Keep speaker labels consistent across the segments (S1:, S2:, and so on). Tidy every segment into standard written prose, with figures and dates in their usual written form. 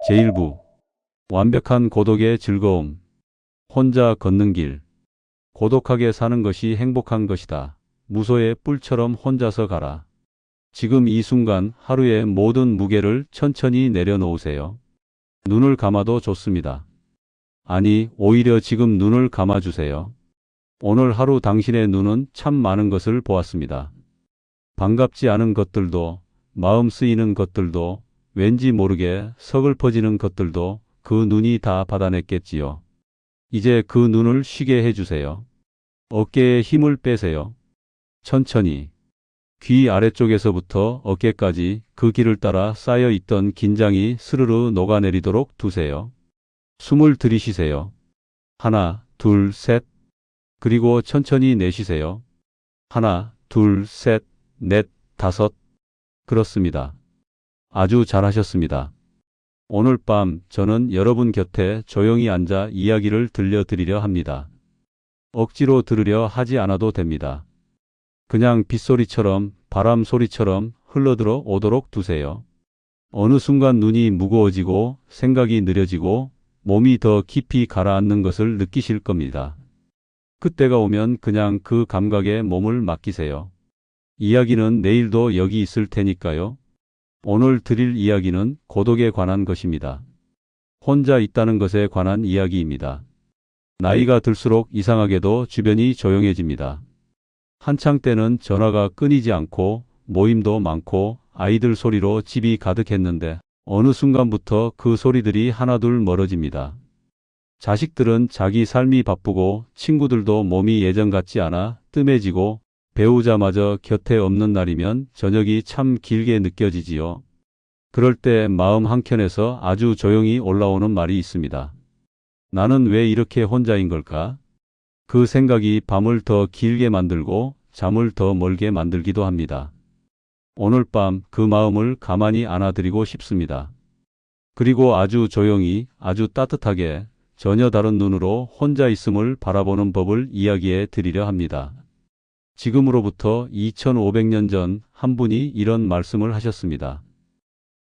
S1: 제1부 완벽한 고독의 즐거움. 혼자 걷는 길. 고독하게 사는 것이 행복한 것이다. 무소의 뿔처럼 혼자서 가라. 지금 이 순간 하루의 모든 무게를 천천히 내려놓으세요. 눈을 감아도 좋습니다. 아니, 오히려 지금 눈을 감아주세요. 오늘 하루 당신의 눈은 참 많은 것을 보았습니다. 반갑지 않은 것들도, 마음 쓰이는 것들도, 왠지 모르게 서글퍼지는 것들도 그 눈이 다 받아냈겠지요. 이제 그 눈을 쉬게 해주세요. 어깨에 힘을 빼세요. 천천히. 귀 아래쪽에서부터 어깨까지 그 길을 따라 쌓여있던 긴장이 스르르 녹아내리도록 두세요. 숨을 들이쉬세요. 하나, 둘, 셋. 그리고 천천히 내쉬세요. 하나, 둘, 셋, 넷, 다섯. 그렇습니다. 아주 잘하셨습니다. 오늘 밤 저는 여러분 곁에 조용히 앉아 이야기를 들려드리려 합니다. 억지로 들으려 하지 않아도 됩니다. 그냥 빗소리처럼 바람 소리처럼 흘러들어 오도록 두세요. 어느 순간 눈이 무거워지고 생각이 느려지고 몸이 더 깊이 가라앉는 것을 느끼실 겁니다. 그때가 오면 그냥 그 감각에 몸을 맡기세요. 이야기는 내일도 여기 있을 테니까요. 오늘 드릴 이야기는 고독에 관한 것입니다. 혼자 있다는 것에 관한 이야기입니다. 나이가 들수록 이상하게도 주변이 조용해집니다. 한창 때는 전화가 끊이지 않고 모임도 많고 아이들 소리로 집이 가득했는데 어느 순간부터 그 소리들이 하나둘 멀어집니다. 자식들은 자기 삶이 바쁘고 친구들도 몸이 예전 같지 않아 뜸해지고 배우자마저 곁에 없는 날이면 저녁이 참 길게 느껴지지요. 그럴 때 마음 한켠에서 아주 조용히 올라오는 말이 있습니다. 나는 왜 이렇게 혼자인 걸까? 그 생각이 밤을 더 길게 만들고 잠을 더 멀게 만들기도 합니다. 오늘 밤 그 마음을 가만히 안아드리고 싶습니다. 그리고 아주 조용히, 아주 따뜻하게 전혀 다른 눈으로 혼자 있음을 바라보는 법을 이야기해 드리려 합니다. 지금으로부터 2500년 전 한 분이 이런 말씀을 하셨습니다.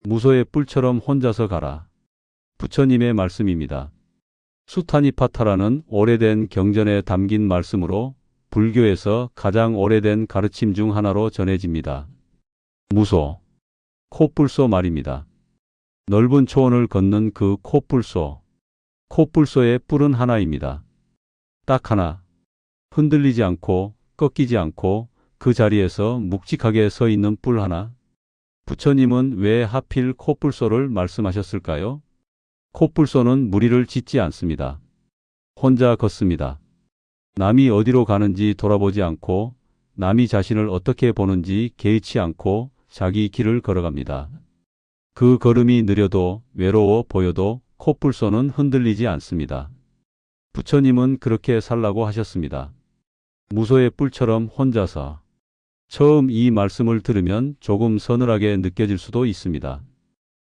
S1: 무소의 뿔처럼 혼자서 가라. 부처님의 말씀입니다. 수타니파타라는 오래된 경전에 담긴 말씀으로 불교에서 가장 오래된 가르침 중 하나로 전해집니다. 무소, 코뿔소 말입니다. 넓은 초원을 걷는 그 코뿔소. 코뿔소의 뿔은 하나입니다. 딱 하나. 흔들리지 않고 꺾이지 않고 그 자리에서 묵직하게 서 있는 뿔 하나. 부처님은 왜 하필 코뿔소를 말씀하셨을까요? 코뿔소는 무리를 짓지 않습니다. 혼자 걷습니다. 남이 어디로 가는지 돌아보지 않고 남이 자신을 어떻게 보는지 개의치 않고 자기 길을 걸어갑니다. 그 걸음이 느려도 외로워 보여도 코뿔소는 흔들리지 않습니다. 부처님은 그렇게 살라고 하셨습니다. 무소의 뿔처럼 혼자서. 처음 이 말씀을 들으면 조금 서늘하게 느껴질 수도 있습니다.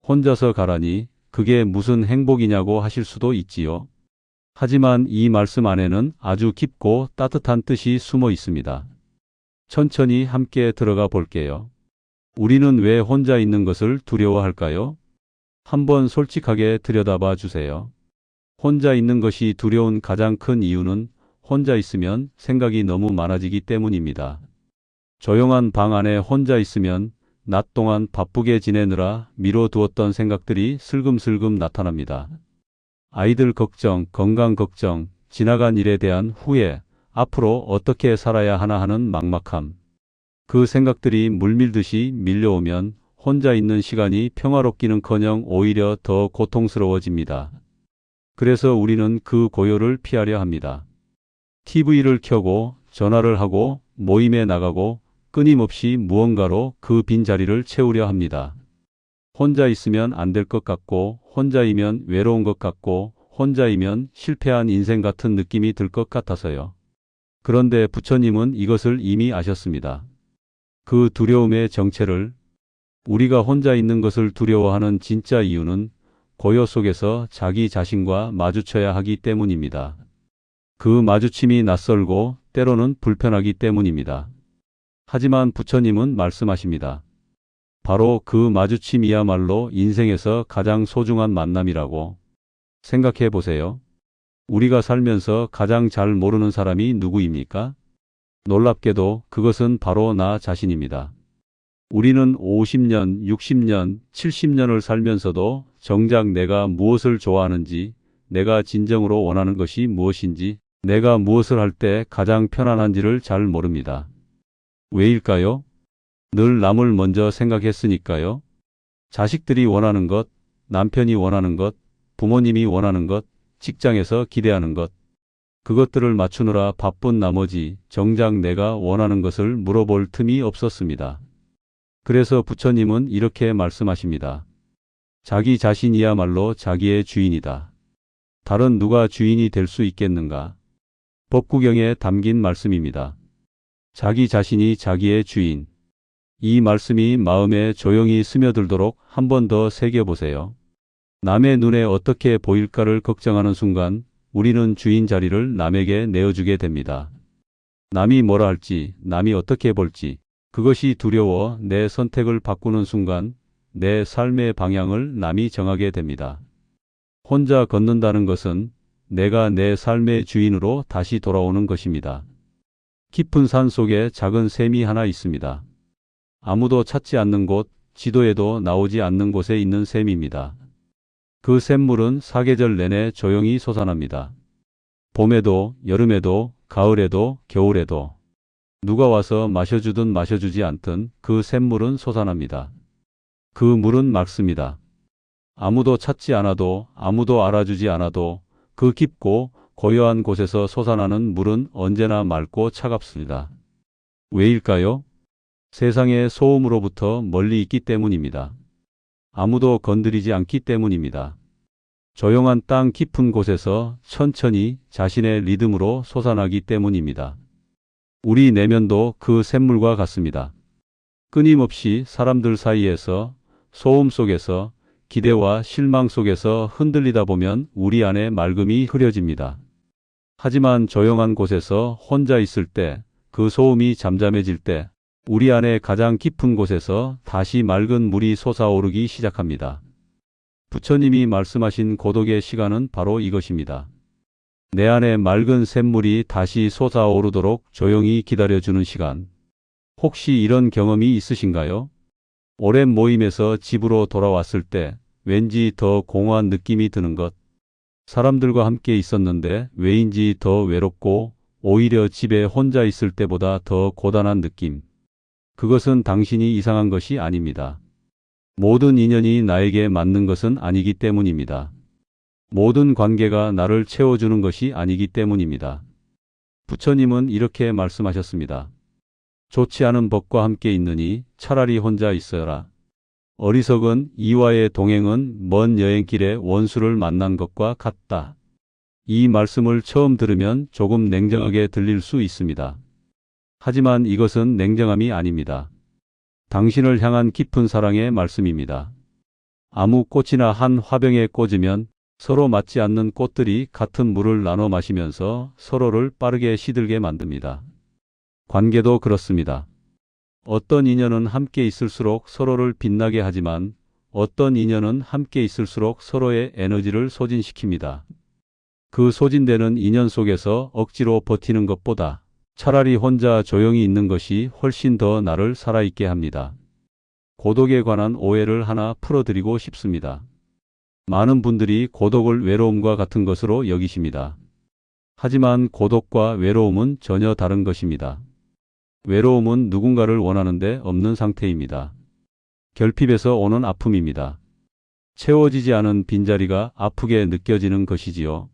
S1: 혼자서 가라니 그게 무슨 행복이냐고 하실 수도 있지요. 하지만 이 말씀 안에는 아주 깊고 따뜻한 뜻이 숨어 있습니다. 천천히 함께 들어가 볼게요. 우리는 왜 혼자 있는 것을 두려워할까요? 한번 솔직하게 들여다봐 주세요. 혼자 있는 것이 두려운 가장 큰 이유는 혼자 있으면 생각이 너무 많아지기 때문입니다. 조용한 방 안에 혼자 있으면 낮 동안 바쁘게 지내느라 미뤄두었던 생각들이 슬금슬금 나타납니다. 아이들 걱정, 건강 걱정, 지나간 일에 대한 후회, 앞으로 어떻게 살아야 하나 하는 막막함. 그 생각들이 물밀듯이 밀려오면 혼자 있는 시간이 평화롭기는커녕 오히려 더 고통스러워집니다. 그래서 우리는 그 고요를 피하려 합니다. TV를 켜고 전화를 하고 모임에 나가고 끊임없이 무언가로 그 빈자리를 채우려 합니다. 혼자 있으면 안 될 것 같고 혼자이면 외로운 것 같고 혼자이면 실패한 인생 같은 느낌이 들 것 같아서요. 그런데 부처님은 이것을 이미 아셨습니다. 그 두려움의 정체를, 우리가 혼자 있는 것을 두려워하는 진짜 이유는 고요 속에서 자기 자신과 마주쳐야 하기 때문입니다. 그 마주침이 낯설고 때로는 불편하기 때문입니다. 하지만 부처님은 말씀하십니다. 바로 그 마주침이야말로 인생에서 가장 소중한 만남이라고 생각해 보세요. 우리가 살면서 가장 잘 모르는 사람이 누구입니까? 놀랍게도 그것은 바로 나 자신입니다. 우리는 50년, 60년, 70년을 살면서도 정작 내가 무엇을 좋아하는지, 내가 진정으로 원하는 것이 무엇인지, 내가 무엇을 할 때 가장 편안한지를 잘 모릅니다. 왜일까요? 늘 남을 먼저 생각했으니까요. 자식들이 원하는 것, 남편이 원하는 것, 부모님이 원하는 것, 직장에서 기대하는 것, 그것들을 맞추느라 바쁜 나머지 정작 내가 원하는 것을 물어볼 틈이 없었습니다. 그래서 부처님은 이렇게 말씀하십니다. 자기 자신이야말로 자기의 주인이다. 다른 누가 주인이 될 수 있겠는가? 법구경에 담긴 말씀입니다. 자기 자신이 자기의 주인. 이 말씀이 마음에 조용히 스며들도록 한 번 더 새겨보세요. 남의 눈에 어떻게 보일까를 걱정하는 순간 우리는 주인 자리를 남에게 내어주게 됩니다. 남이 뭐라 할지, 남이 어떻게 볼지, 그것이 두려워 내 선택을 바꾸는 순간 내 삶의 방향을 남이 정하게 됩니다. 혼자 걷는다는 것은 내가 내 삶의 주인으로 다시 돌아오는 것입니다. 깊은 산 속에 작은 샘이 하나 있습니다. 아무도 찾지 않는 곳, 지도에도 나오지 않는 곳에 있는 샘입니다. 그 샘물은 사계절 내내 조용히 솟아납니다. 봄에도, 여름에도, 가을에도, 겨울에도 누가 와서 마셔주든 마셔주지 않든 그 샘물은 솟아납니다. 그 물은 맑습니다. 아무도 찾지 않아도, 아무도 알아주지 않아도 그 깊고 고요한 곳에서 솟아나는 물은 언제나 맑고 차갑습니다. 왜일까요? 세상의 소음으로부터 멀리 있기 때문입니다. 아무도 건드리지 않기 때문입니다. 조용한 땅 깊은 곳에서 천천히 자신의 리듬으로 솟아나기 때문입니다. 우리 내면도 그 샘물과 같습니다. 끊임없이 사람들 사이에서, 소음 속에서, 기대와 실망 속에서 흔들리다 보면 우리 안에 맑음이 흐려집니다. 하지만 조용한 곳에서 혼자 있을 때, 그 소음이 잠잠해질 때, 우리 안에 가장 깊은 곳에서 다시 맑은 물이 솟아오르기 시작합니다. 부처님이 말씀하신 고독의 시간은 바로 이것입니다. 내 안에 맑은 샘물이 다시 솟아오르도록 조용히 기다려주는 시간. 혹시 이런 경험이 있으신가요? 오랜 모임에서 집으로 돌아왔을 때 왠지 더 공허한 느낌이 드는 것. 사람들과 함께 있었는데 왜인지 더 외롭고 오히려 집에 혼자 있을 때보다 더 고단한 느낌. 그것은 당신이 이상한 것이 아닙니다. 모든 인연이 나에게 맞는 것은 아니기 때문입니다. 모든 관계가 나를 채워주는 것이 아니기 때문입니다. 부처님은 이렇게 말씀하셨습니다. 좋지 않은 법과 함께 있느니 차라리 혼자 있어라. 어리석은 이와의 동행은 먼 여행길에 원수를 만난 것과 같다. 이 말씀을 처음 들으면 조금 냉정하게 들릴 수 있습니다. 하지만 이것은 냉정함이 아닙니다. 당신을 향한 깊은 사랑의 말씀입니다. 아무 꽃이나 한 화병에 꽂으면 서로 맞지 않는 꽃들이 같은 물을 나눠 마시면서 서로를 빠르게 시들게 만듭니다. 관계도 그렇습니다. 어떤 인연은 함께 있을수록 서로를 빛나게 하지만 어떤 인연은 함께 있을수록 서로의 에너지를 소진시킵니다. 그 소진되는 인연 속에서 억지로 버티는 것보다 차라리 혼자 조용히 있는 것이 훨씬 더 나를 살아있게 합니다. 고독에 관한 오해를 하나 풀어드리고 싶습니다. 많은 분들이 고독을 외로움과 같은 것으로 여기십니다. 하지만 고독과 외로움은 전혀 다른 것입니다. 외로움은 누군가를 원하는데 없는 상태입니다. 결핍에서 오는 아픔입니다. 채워지지 않은 빈자리가 아프게 느껴지는 것이지요.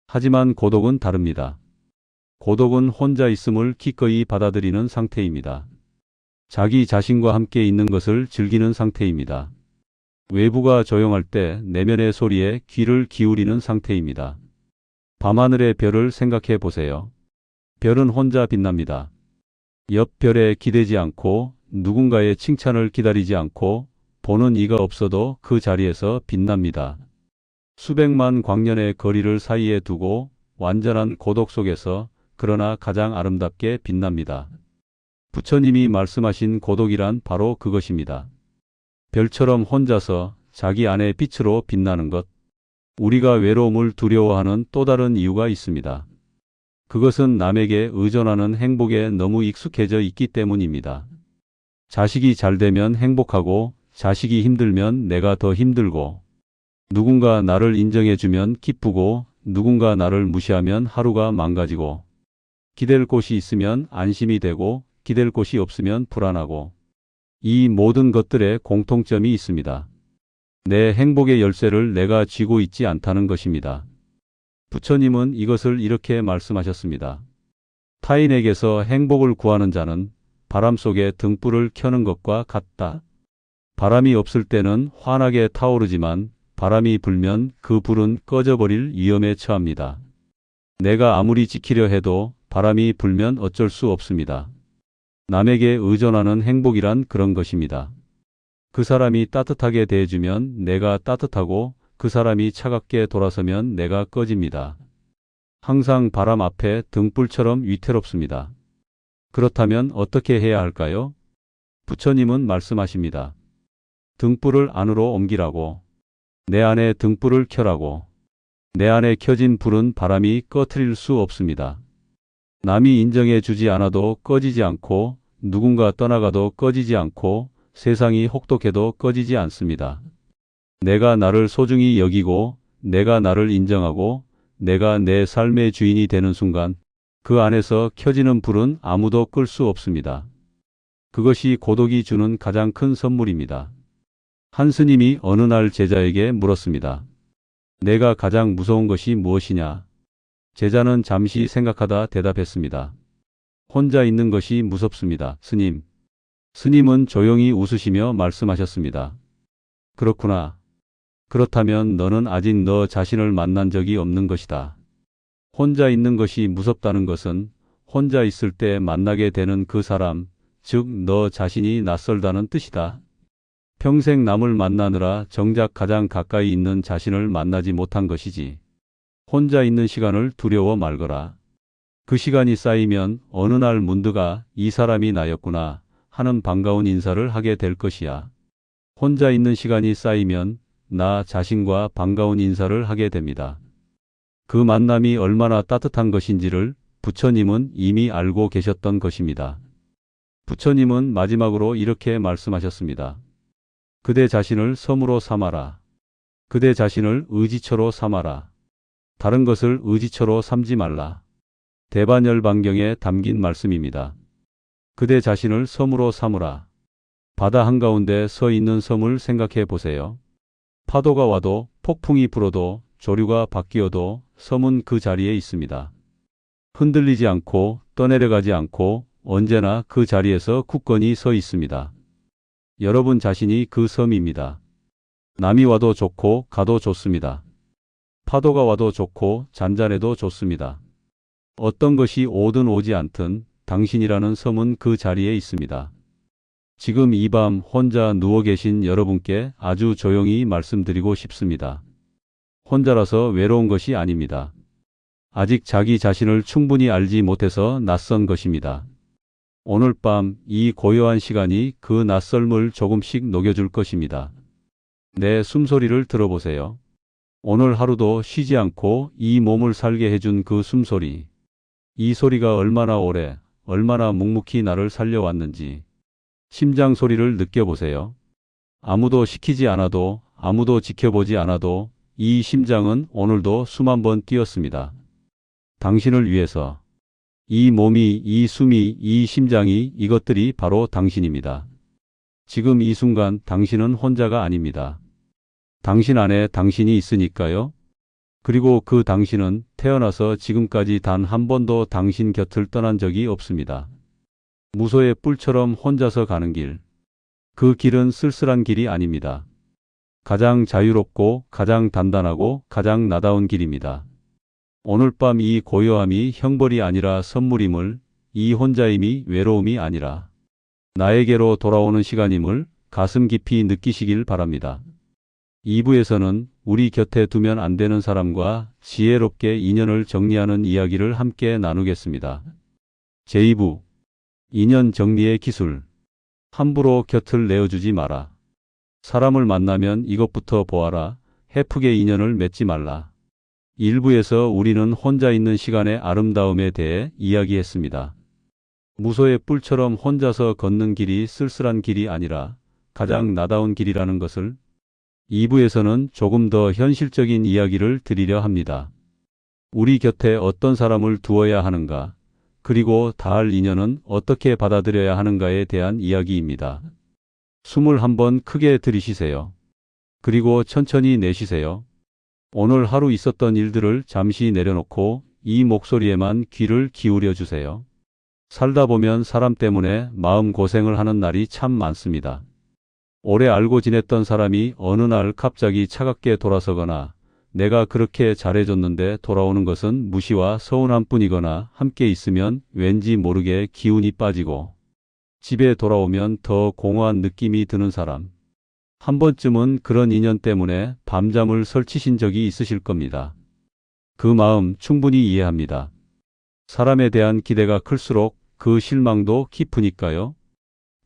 S1: 하지만 고독은 다릅니다. 고독은 혼자 있음을 기꺼이 받아들이는 상태입니다. 자기 자신과 함께 있는 것을 즐기는 상태입니다. 외부가 조용할 때 내면의 소리에 귀를 기울이는 상태입니다. 밤하늘의 별을 생각해 보세요. 별은 혼자 빛납니다. 옆 별에 기대지 않고 누군가의 칭찬을 기다리지 않고 보는 이가 없어도 그 자리에서 빛납니다. 수백만 광년의 거리를 사이에 두고 완전한 고독 속에서 그러나 가장 아름답게 빛납니다. 부처님이 말씀하신 고독이란 바로 그것입니다. 별처럼 혼자서 자기 안의 빛으로 빛나는 것. 우리가 외로움을 두려워하는 또 다른 이유가 있습니다. 그것은 남에게 의존하는 행복에 너무 익숙해져 있기 때문입니다. 자식이 잘 되면 행복하고 자식이 힘들면 내가 더 힘들고 누군가 나를 인정해주면 기쁘고 누군가 나를 무시하면 하루가 망가지고 기댈 곳이 있으면 안심이 되고 기댈 곳이 없으면 불안하고 이 모든 것들에 공통점이 있습니다. 내 행복의 열쇠를 내가 쥐고 있지 않다는 것입니다. 부처님은 이것을 이렇게 말씀하셨습니다. 타인에게서 행복을 구하는 자는 바람 속에 등불을 켜는 것과 같다. 바람이 없을 때는 환하게 타오르지만 바람이 불면 그 불은 꺼져버릴 위험에 처합니다. 내가 아무리 지키려 해도 바람이 불면 어쩔 수 없습니다. 남에게 의존하는 행복이란 그런 것입니다. 그 사람이 따뜻하게 대해주면 내가 따뜻하고 그 사람이 차갑게 돌아서면 내가 꺼집니다. 항상 바람 앞에 등불처럼 위태롭습니다. 그렇다면 어떻게 해야 할까요? 부처님은 말씀하십니다. 등불을 안으로 옮기라고. 내 안에 등불을 켜라고. 내 안에 켜진 불은 바람이 꺼트릴 수 없습니다. 남이 인정해 주지 않아도 꺼지지 않고 누군가 떠나가도 꺼지지 않고 세상이 혹독해도 꺼지지 않습니다. 내가 나를 소중히 여기고 내가 나를 인정하고 내가 내 삶의 주인이 되는 순간 그 안에서 켜지는 불은 아무도 끌 수 없습니다. 그것이 고독이 주는 가장 큰 선물입니다. 한 스님이 어느 날 제자에게 물었습니다. 내가 가장 무서운 것이 무엇이냐? 제자는 잠시 생각하다 대답했습니다. 혼자 있는 것이 무섭습니다, 스님. 스님은 조용히 웃으시며 말씀하셨습니다. 그렇구나. 그렇다면 너는 아직 너 자신을 만난 적이 없는 것이다. 혼자 있는 것이 무섭다는 것은 혼자 있을 때 만나게 되는 그 사람, 즉 너 자신이 낯설다는 뜻이다. 평생 남을 만나느라 정작 가장 가까이 있는 자신을 만나지 못한 것이지. 혼자 있는 시간을 두려워 말거라. 그 시간이 쌓이면 어느 날 문득 이 사람이 나였구나 하는 반가운 인사를 하게 될 것이야. 혼자 있는 시간이 쌓이면 나 자신과 반가운 인사를 하게 됩니다. 그 만남이 얼마나 따뜻한 것인지를 부처님은 이미 알고 계셨던 것입니다. 부처님은 마지막으로 이렇게 말씀하셨습니다. 그대 자신을 섬으로 삼아라. 그대 자신을 의지처로 삼아라. 다른 것을 의지처로 삼지 말라. 대반열반경에 담긴 말씀입니다. 그대 자신을 섬으로 삼으라. 바다 한가운데 서 있는 섬을 생각해 보세요. 파도가 와도 폭풍이 불어도 조류가 바뀌어도 섬은 그 자리에 있습니다. 흔들리지 않고 떠내려가지 않고 언제나 그 자리에서 굳건히 서 있습니다. 여러분 자신이 그 섬입니다. 남이 와도 좋고 가도 좋습니다. 파도가 와도 좋고 잔잔해도 좋습니다. 어떤 것이 오든 오지 않든 당신이라는 섬은 그 자리에 있습니다. 지금 이 밤 혼자 누워 계신 여러분께 아주 조용히 말씀드리고 싶습니다. 혼자라서 외로운 것이 아닙니다. 아직 자기 자신을 충분히 알지 못해서 낯선 것입니다. 오늘 밤 이 고요한 시간이 그 낯설음을 조금씩 녹여줄 것입니다. 내 숨소리를 들어보세요. 오늘 하루도 쉬지 않고 이 몸을 살게 해준 그 숨소리. 이 소리가 얼마나 오래, 얼마나 묵묵히 나를 살려왔는지. 심장 소리를 느껴보세요. 아무도 시키지 않아도, 아무도 지켜보지 않아도 이 심장은 오늘도 수만 번 뛰었습니다. 당신을 위해서. 이 몸이, 이 숨이, 이 심장이, 이것들이 바로 당신입니다. 지금 이 순간 당신은 혼자가 아닙니다. 당신 안에 당신이 있으니까요. 그리고 그 당신은 태어나서 지금까지 단 한 번도 당신 곁을 떠난 적이 없습니다. 무소의 뿔처럼 혼자서 가는 길. 그 길은 쓸쓸한 길이 아닙니다. 가장 자유롭고 가장 단단하고 가장 나다운 길입니다. 오늘 밤 이 고요함이 형벌이 아니라 선물임을, 이 혼자임이 외로움이 아니라 나에게로 돌아오는 시간임을 가슴 깊이 느끼시길 바랍니다. 2부에서는 우리 곁에 두면 안 되는 사람과 지혜롭게 인연을 정리하는 이야기를 함께 나누겠습니다. 제2부 인연 정리의 기술. 함부로 곁을 내어주지 마라. 사람을 만나면 이것부터 보아라. 헤프게 인연을 맺지 말라. 일부에서 우리는 혼자 있는 시간의 아름다움에 대해 이야기했습니다. 무소의 뿔처럼 혼자서 걷는 길이 쓸쓸한 길이 아니라 가장 나다운 길이라는 것을 2부에서는 조금 더 현실적인 이야기를 드리려 합니다. 우리 곁에 어떤 사람을 두어야 하는가, 그리고 닿을 인연은 어떻게 받아들여야 하는가에 대한 이야기입니다. 숨을 한번 크게 들이쉬세요. 그리고 천천히 내쉬세요. 오늘 하루 있었던 일들을 잠시 내려놓고 이 목소리에만 귀를 기울여 주세요. 살다 보면 사람 때문에 마음 고생을 하는 날이 참 많습니다. 오래 알고 지냈던 사람이 어느 날 갑자기 차갑게 돌아서거나 내가 그렇게 잘해줬는데 돌아오는 것은 무시와 서운함 뿐이거나 함께 있으면 왠지 모르게 기운이 빠지고 집에 돌아오면 더 공허한 느낌이 드는 사람. 한 번쯤은 그런 인연 때문에 밤잠을 설치신 적이 있으실 겁니다. 그 마음 충분히 이해합니다. 사람에 대한 기대가 클수록 그 실망도 깊으니까요.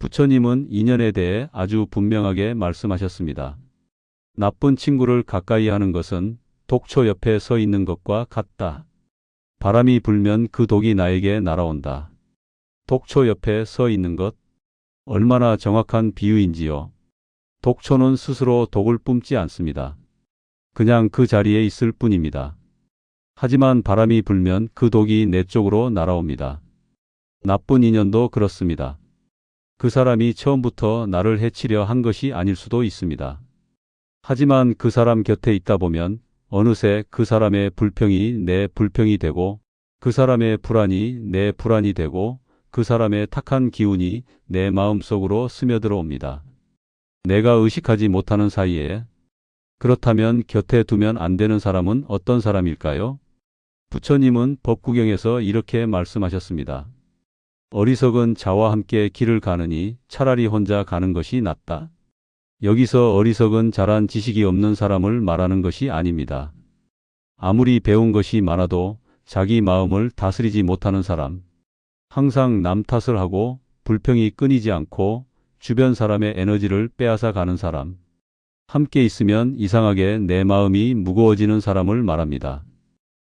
S1: 부처님은 인연에 대해 아주 분명하게 말씀하셨습니다. 나쁜 친구를 가까이 하는 것은 독초 옆에 서 있는 것과 같다. 바람이 불면 그 독이 나에게 날아온다. 독초 옆에 서 있는 것. 얼마나 정확한 비유인지요. 독초는 스스로 독을 뿜지 않습니다. 그냥 그 자리에 있을 뿐입니다. 하지만 바람이 불면 그 독이 내 쪽으로 날아옵니다. 나쁜 인연도 그렇습니다. 그 사람이 처음부터 나를 해치려 한 것이 아닐 수도 있습니다. 하지만 그 사람 곁에 있다 보면 어느새 그 사람의 불평이 내 불평이 되고 그 사람의 불안이 내 불안이 되고 그 사람의 탁한 기운이 내 마음속으로 스며들어 옵니다. 내가 의식하지 못하는 사이에. 그렇다면 곁에 두면 안 되는 사람은 어떤 사람일까요? 부처님은 법구경에서 이렇게 말씀하셨습니다. 어리석은 자와 함께 길을 가느니 차라리 혼자 가는 것이 낫다. 여기서 어리석은 자란 지식이 없는 사람을 말하는 것이 아닙니다. 아무리 배운 것이 많아도 자기 마음을 다스리지 못하는 사람. 항상 남 탓을 하고 불평이 끊이지 않고 주변 사람의 에너지를 빼앗아 가는 사람. 함께 있으면 이상하게 내 마음이 무거워지는 사람을 말합니다.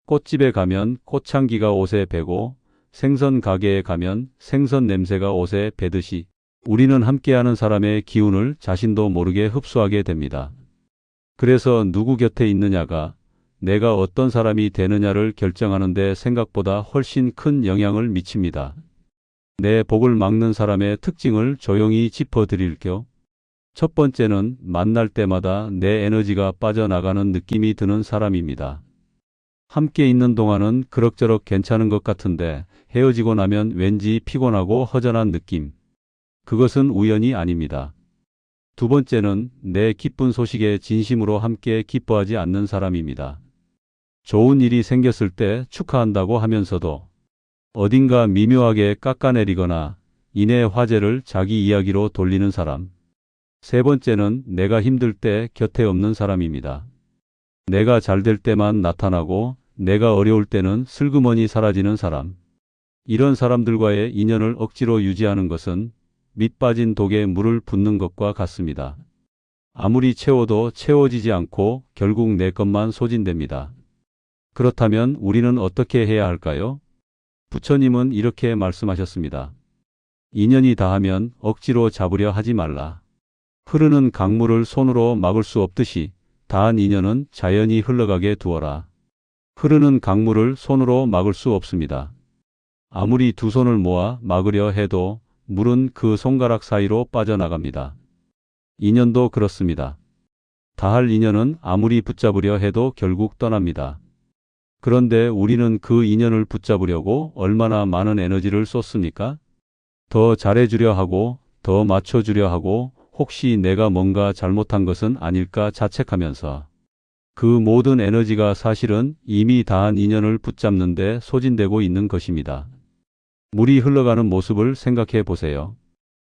S1: 꽃집에 가면 꽃향기가 옷에 배고 생선 가게에 가면 생선 냄새가 옷에 배듯이 우리는 함께하는 사람의 기운을 자신도 모르게 흡수하게 됩니다. 그래서 누구 곁에 있느냐가 내가 어떤 사람이 되느냐를 결정하는 데 생각보다 훨씬 큰 영향을 미칩니다. 내 복을 막는 사람의 특징을 조용히 짚어드릴게요. 첫 번째는 만날 때마다 내 에너지가 빠져나가는 느낌이 드는 사람입니다. 함께 있는 동안은 그럭저럭 괜찮은 것 같은데 헤어지고 나면 왠지 피곤하고 허전한 느낌. 그것은 우연이 아닙니다. 두 번째는 내 기쁜 소식에 진심으로 함께 기뻐하지 않는 사람입니다. 좋은 일이 생겼을 때 축하한다고 하면서도 어딘가 미묘하게 깎아내리거나 이내 화제를 자기 이야기로 돌리는 사람. 세 번째는 내가 힘들 때 곁에 없는 사람입니다. 내가 잘 될 때만 나타나고 내가 어려울 때는 슬그머니 사라지는 사람. 이런 사람들과의 인연을 억지로 유지하는 것은 밑 빠진 독에 물을 붓는 것과 같습니다. 아무리 채워도 채워지지 않고 결국 내 것만 소진됩니다. 그렇다면 우리는 어떻게 해야 할까요? 부처님은 이렇게 말씀하셨습니다. 인연이 닿으면 억지로 잡으려 하지 말라. 흐르는 강물을 손으로 막을 수 없듯이 닿은 인연은 자연히 흘러가게 두어라. 흐르는 강물을 손으로 막을 수 없습니다. 아무리 두 손을 모아 막으려 해도 물은 그 손가락 사이로 빠져나갑니다. 인연도 그렇습니다. 닿을 인연은 아무리 붙잡으려 해도 결국 떠납니다. 그런데 우리는 그 인연을 붙잡으려고 얼마나 많은 에너지를 쏟습니까? 더 잘해주려 하고 더 맞춰주려 하고 혹시 내가 뭔가 잘못한 것은 아닐까 자책하면서 그 모든 에너지가 사실은 이미 닿은 인연을 붙잡는 데 소진되고 있는 것입니다. 물이 흘러가는 모습을 생각해 보세요.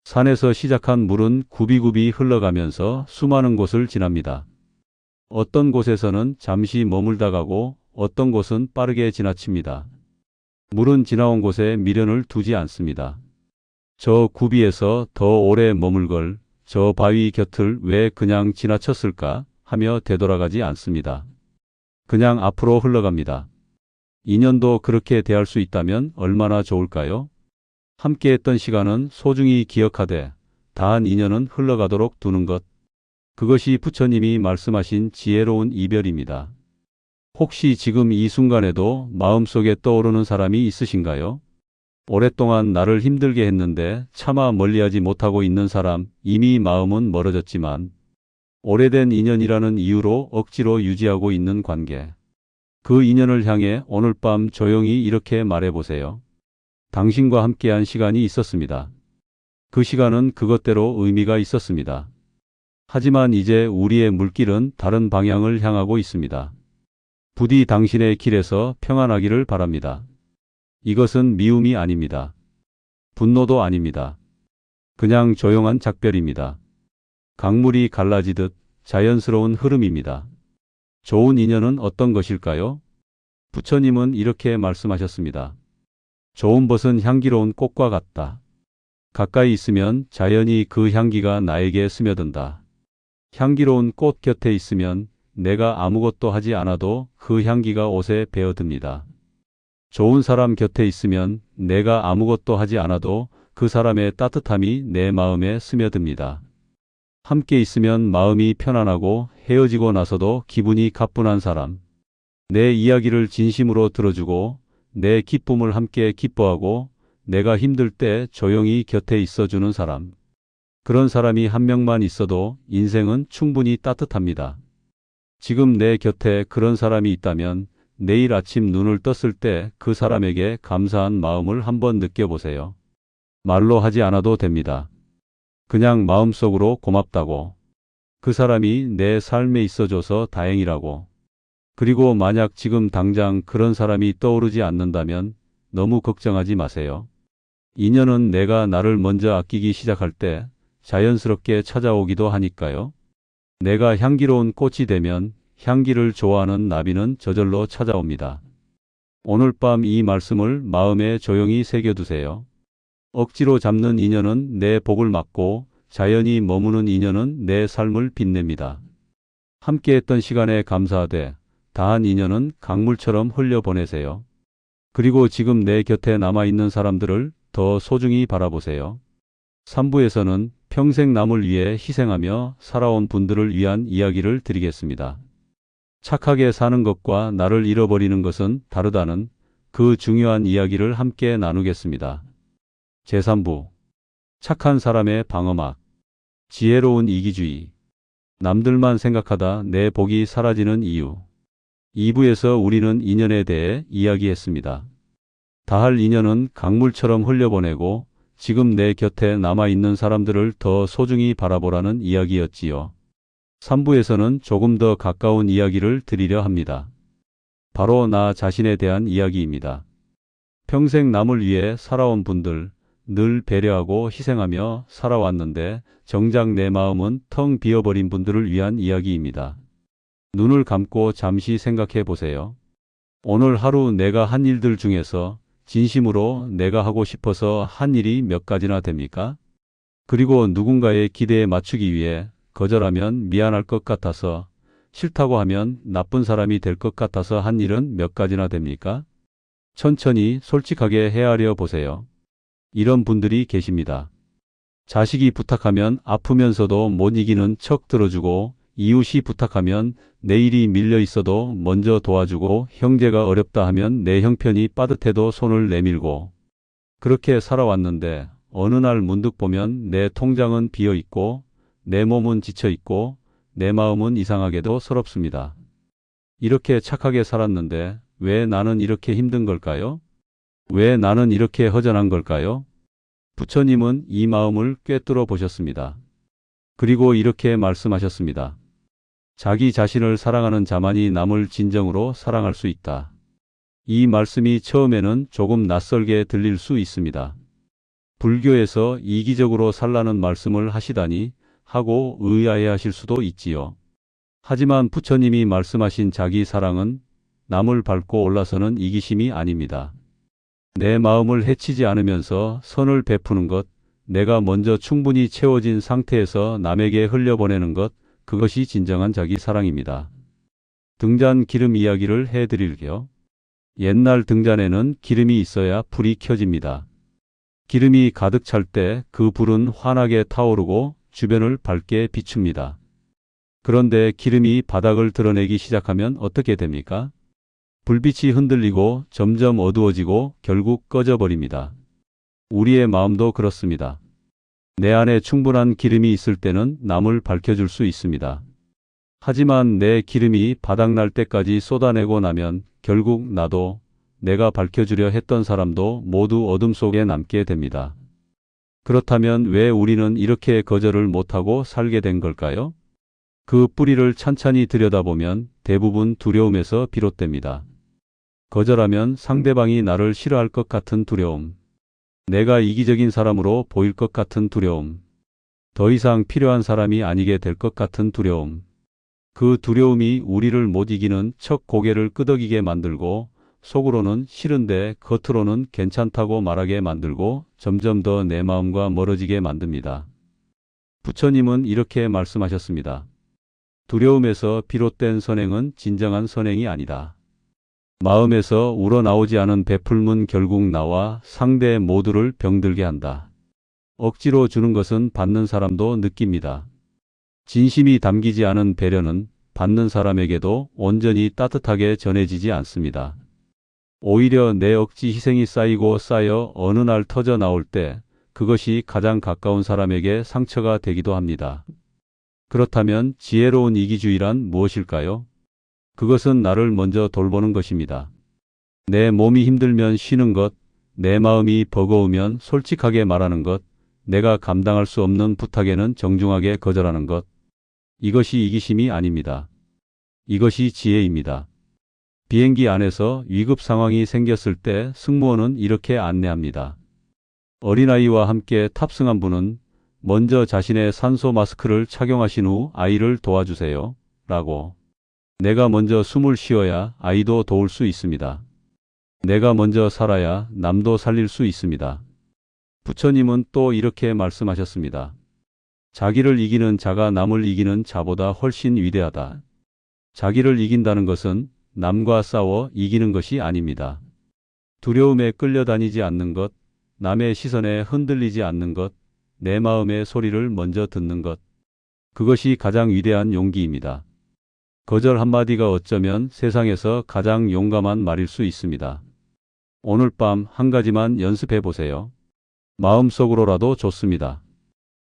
S1: 산에서 시작한 물은 굽이굽이 흘러가면서 수많은 곳을 지납니다. 어떤 곳에서는 잠시 머물다 가고 어떤 곳은 빠르게 지나칩니다. 물은 지나온 곳에 미련을 두지 않습니다. 저 굽이에서 더 오래 머물걸 저 바위 곁을 왜 그냥 지나쳤을까 하며 되돌아가지 않습니다. 그냥 앞으로 흘러갑니다. 인연도 그렇게 대할 수 있다면 얼마나 좋을까요? 함께했던 시간은 소중히 기억하되 다한 인연은 흘러가도록 두는 것. 그것이 부처님이 말씀하신 지혜로운 이별입니다. 혹시 지금 이 순간에도 마음속에 떠오르는 사람이 있으신가요? 오랫동안 나를 힘들게 했는데 차마 멀리하지 못하고 있는 사람, 이미 마음은 멀어졌지만 오래된 인연이라는 이유로 억지로 유지하고 있는 관계. 그 인연을 향해 오늘 밤 조용히 이렇게 말해보세요. 당신과 함께한 시간이 있었습니다. 그 시간은 그것대로 의미가 있었습니다. 하지만 이제 우리의 물길은 다른 방향을 향하고 있습니다. 부디 당신의 길에서 평안하기를 바랍니다. 이것은 미움이 아닙니다. 분노도 아닙니다. 그냥 조용한 작별입니다. 강물이 갈라지듯 자연스러운 흐름입니다. 좋은 인연은 어떤 것일까요? 부처님은 이렇게 말씀하셨습니다. 좋은 벗은 향기로운 꽃과 같다. 가까이 있으면 자연히 그 향기가 나에게 스며든다. 향기로운 꽃 곁에 있으면 내가 아무것도 하지 않아도 그 향기가 옷에 배어듭니다. 좋은 사람 곁에 있으면 내가 아무것도 하지 않아도 그 사람의 따뜻함이 내 마음에 스며듭니다. 함께 있으면 마음이 편안하고 헤어지고 나서도 기분이 가뿐한 사람. 내 이야기를 진심으로 들어주고 내 기쁨을 함께 기뻐하고 내가 힘들 때 조용히 곁에 있어주는 사람. 그런 사람이 한 명만 있어도 인생은 충분히 따뜻합니다. 지금 내 곁에 그런 사람이 있다면 내일 아침 눈을 떴을 때 그 사람에게 감사한 마음을 한번 느껴보세요. 말로 하지 않아도 됩니다. 그냥 마음속으로 고맙다고. 그 사람이 내 삶에 있어줘서 다행이라고. 그리고 만약 지금 당장 그런 사람이 떠오르지 않는다면 너무 걱정하지 마세요. 인연은 내가 나를 먼저 아끼기 시작할 때 자연스럽게 찾아오기도 하니까요. 내가 향기로운 꽃이 되면 향기를 좋아하는 나비는 저절로 찾아옵니다. 오늘 밤 이 말씀을 마음에 조용히 새겨두세요. 억지로 잡는 인연은 내 복을 막고 자연히 머무는 인연은 내 삶을 빛냅니다. 함께했던 시간에 감사하되 다한 인연은 강물처럼 흘려보내세요. 그리고 지금 내 곁에 남아있는 사람들을 더 소중히 바라보세요. 3부에서는 평생 남을 위해 희생하며 살아온 분들을 위한 이야기를 드리겠습니다. 착하게 사는 것과 나를 잃어버리는 것은 다르다는 그 중요한 이야기를 함께 나누겠습니다. 제3부 착한 사람의 방어막. 지혜로운 이기주의. 남들만 생각하다 내 복이 사라지는 이유. 2부에서 우리는 인연에 대해 이야기했습니다. 다할 인연은 강물처럼 흘려보내고 지금 내 곁에 남아있는 사람들을 더 소중히 바라보라는 이야기였지요. 3부에서는 조금 더 가까운 이야기를 드리려 합니다. 바로 나 자신에 대한 이야기입니다. 평생 남을 위해 살아온 분들, 늘 배려하고 희생하며 살아왔는데 정작 내 마음은 텅 비어버린 분들을 위한 이야기입니다. 눈을 감고 잠시 생각해 보세요. 오늘 하루 내가 한 일들 중에서 진심으로 내가 하고 싶어서 한 일이 몇 가지나 됩니까? 그리고 누군가의 기대에 맞추기 위해 거절하면 미안할 것 같아서, 싫다고 하면 나쁜 사람이 될 것 같아서 한 일은 몇 가지나 됩니까? 천천히 솔직하게 헤아려 보세요. 이런 분들이 계십니다. 자식이 부탁하면 아프면서도 못 이기는 척 들어주고, 이웃이 부탁하면 내 일이 밀려 있어도 먼저 도와주고, 형제가 어렵다 하면 내 형편이 빠듯해도 손을 내밀고, 그렇게 살아왔는데 어느 날 문득 보면 내 통장은 비어 있고 내 몸은 지쳐 있고 내 마음은 이상하게도 서럽습니다. 이렇게 착하게 살았는데 왜 나는 이렇게 힘든 걸까요? 왜 나는 이렇게 허전한 걸까요? 부처님은 이 마음을 꿰뚫어 보셨습니다. 그리고 이렇게 말씀하셨습니다. 자기 자신을 사랑하는 자만이 남을 진정으로 사랑할 수 있다. 이 말씀이 처음에는 조금 낯설게 들릴 수 있습니다. 불교에서 이기적으로 살라는 말씀을 하시다니 하고 의아해하실 수도 있지요. 하지만 부처님이 말씀하신 자기 사랑은 남을 밟고 올라서는 이기심이 아닙니다. 내 마음을 해치지 않으면서 선을 베푸는 것, 내가 먼저 충분히 채워진 상태에서 남에게 흘려보내는 것, 그것이 진정한 자기 사랑입니다. 등잔 기름 이야기를 해드릴게요. 옛날 등잔에는 기름이 있어야 불이 켜집니다. 기름이 가득 찰 때 그 불은 환하게 타오르고 주변을 밝게 비춥니다. 그런데 기름이 바닥을 드러내기 시작하면 어떻게 됩니까? 불빛이 흔들리고 점점 어두워지고 결국 꺼져버립니다. 우리의 마음도 그렇습니다. 내 안에 충분한 기름이 있을 때는 남을 밝혀줄 수 있습니다. 하지만 내 기름이 바닥날 때까지 쏟아내고 나면 결국 나도, 내가 밝혀주려 했던 사람도 모두 어둠 속에 남게 됩니다. 그렇다면 왜 우리는 이렇게 거절을 못하고 살게 된 걸까요? 그 뿌리를 찬찬히 들여다보면 대부분 두려움에서 비롯됩니다. 거절하면 상대방이 나를 싫어할 것 같은 두려움, 내가 이기적인 사람으로 보일 것 같은 두려움, 더 이상 필요한 사람이 아니게 될 것 같은 두려움. 그 두려움이 우리를 못 이기는 척 고개를 끄덕이게 만들고 속으로는 싫은데 겉으로는 괜찮다고 말하게 만들고 점점 더 내 마음과 멀어지게 만듭니다. 부처님은 이렇게 말씀하셨습니다. 두려움에서 비롯된 선행은 진정한 선행이 아니다. 마음에서 우러나오지 않은 베풀문 결국 나와 상대 모두를 병들게 한다. 억지로 주는 것은 받는 사람도 느낍니다. 진심이 담기지 않은 배려는 받는 사람에게도 온전히 따뜻하게 전해지지 않습니다. 오히려 내 억지 희생이 쌓이고 쌓여 어느 날 터져 나올 때 그것이 가장 가까운 사람에게 상처가 되기도 합니다. 그렇다면 지혜로운 이기주의란 무엇일까요? 그것은 나를 먼저 돌보는 것입니다. 내 몸이 힘들면 쉬는 것, 내 마음이 버거우면 솔직하게 말하는 것, 내가 감당할 수 없는 부탁에는 정중하게 거절하는 것. 이것이 이기심이 아닙니다. 이것이 지혜입니다. 비행기 안에서 위급 상황이 생겼을 때 승무원은 이렇게 안내합니다. 어린아이와 함께 탑승한 분은 먼저 자신의 산소 마스크를 착용하신 후 아이를 도와주세요. 라고. 내가 먼저 숨을 쉬어야 아이도 도울 수 있습니다. 내가 먼저 살아야 남도 살릴 수 있습니다. 부처님은 또 이렇게 말씀하셨습니다. 자기를 이기는 자가 남을 이기는 자보다 훨씬 위대하다. 자기를 이긴다는 것은 남과 싸워 이기는 것이 아닙니다. 두려움에 끌려다니지 않는 것, 남의 시선에 흔들리지 않는 것, 내 마음의 소리를 먼저 듣는 것. 그것이 가장 위대한 용기입니다. 거절 한마디가 어쩌면 세상에서 가장 용감한 말일 수 있습니다. 오늘 밤 한 가지만 연습해 보세요. 마음속으로라도 좋습니다.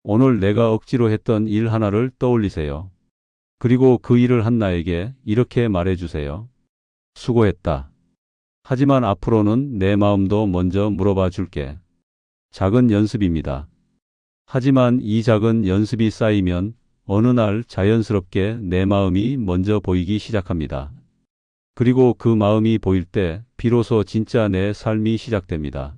S1: 오늘 내가 억지로 했던 일 하나를 떠올리세요. 그리고 그 일을 한 나에게 이렇게 말해주세요. 수고했다. 하지만 앞으로는 내 마음도 먼저 물어봐 줄게. 작은 연습입니다. 하지만 이 작은 연습이 쌓이면 어느 날 자연스럽게 내 마음이 먼저 보이기 시작합니다. 그리고 그 마음이 보일 때 비로소 진짜 내 삶이 시작됩니다.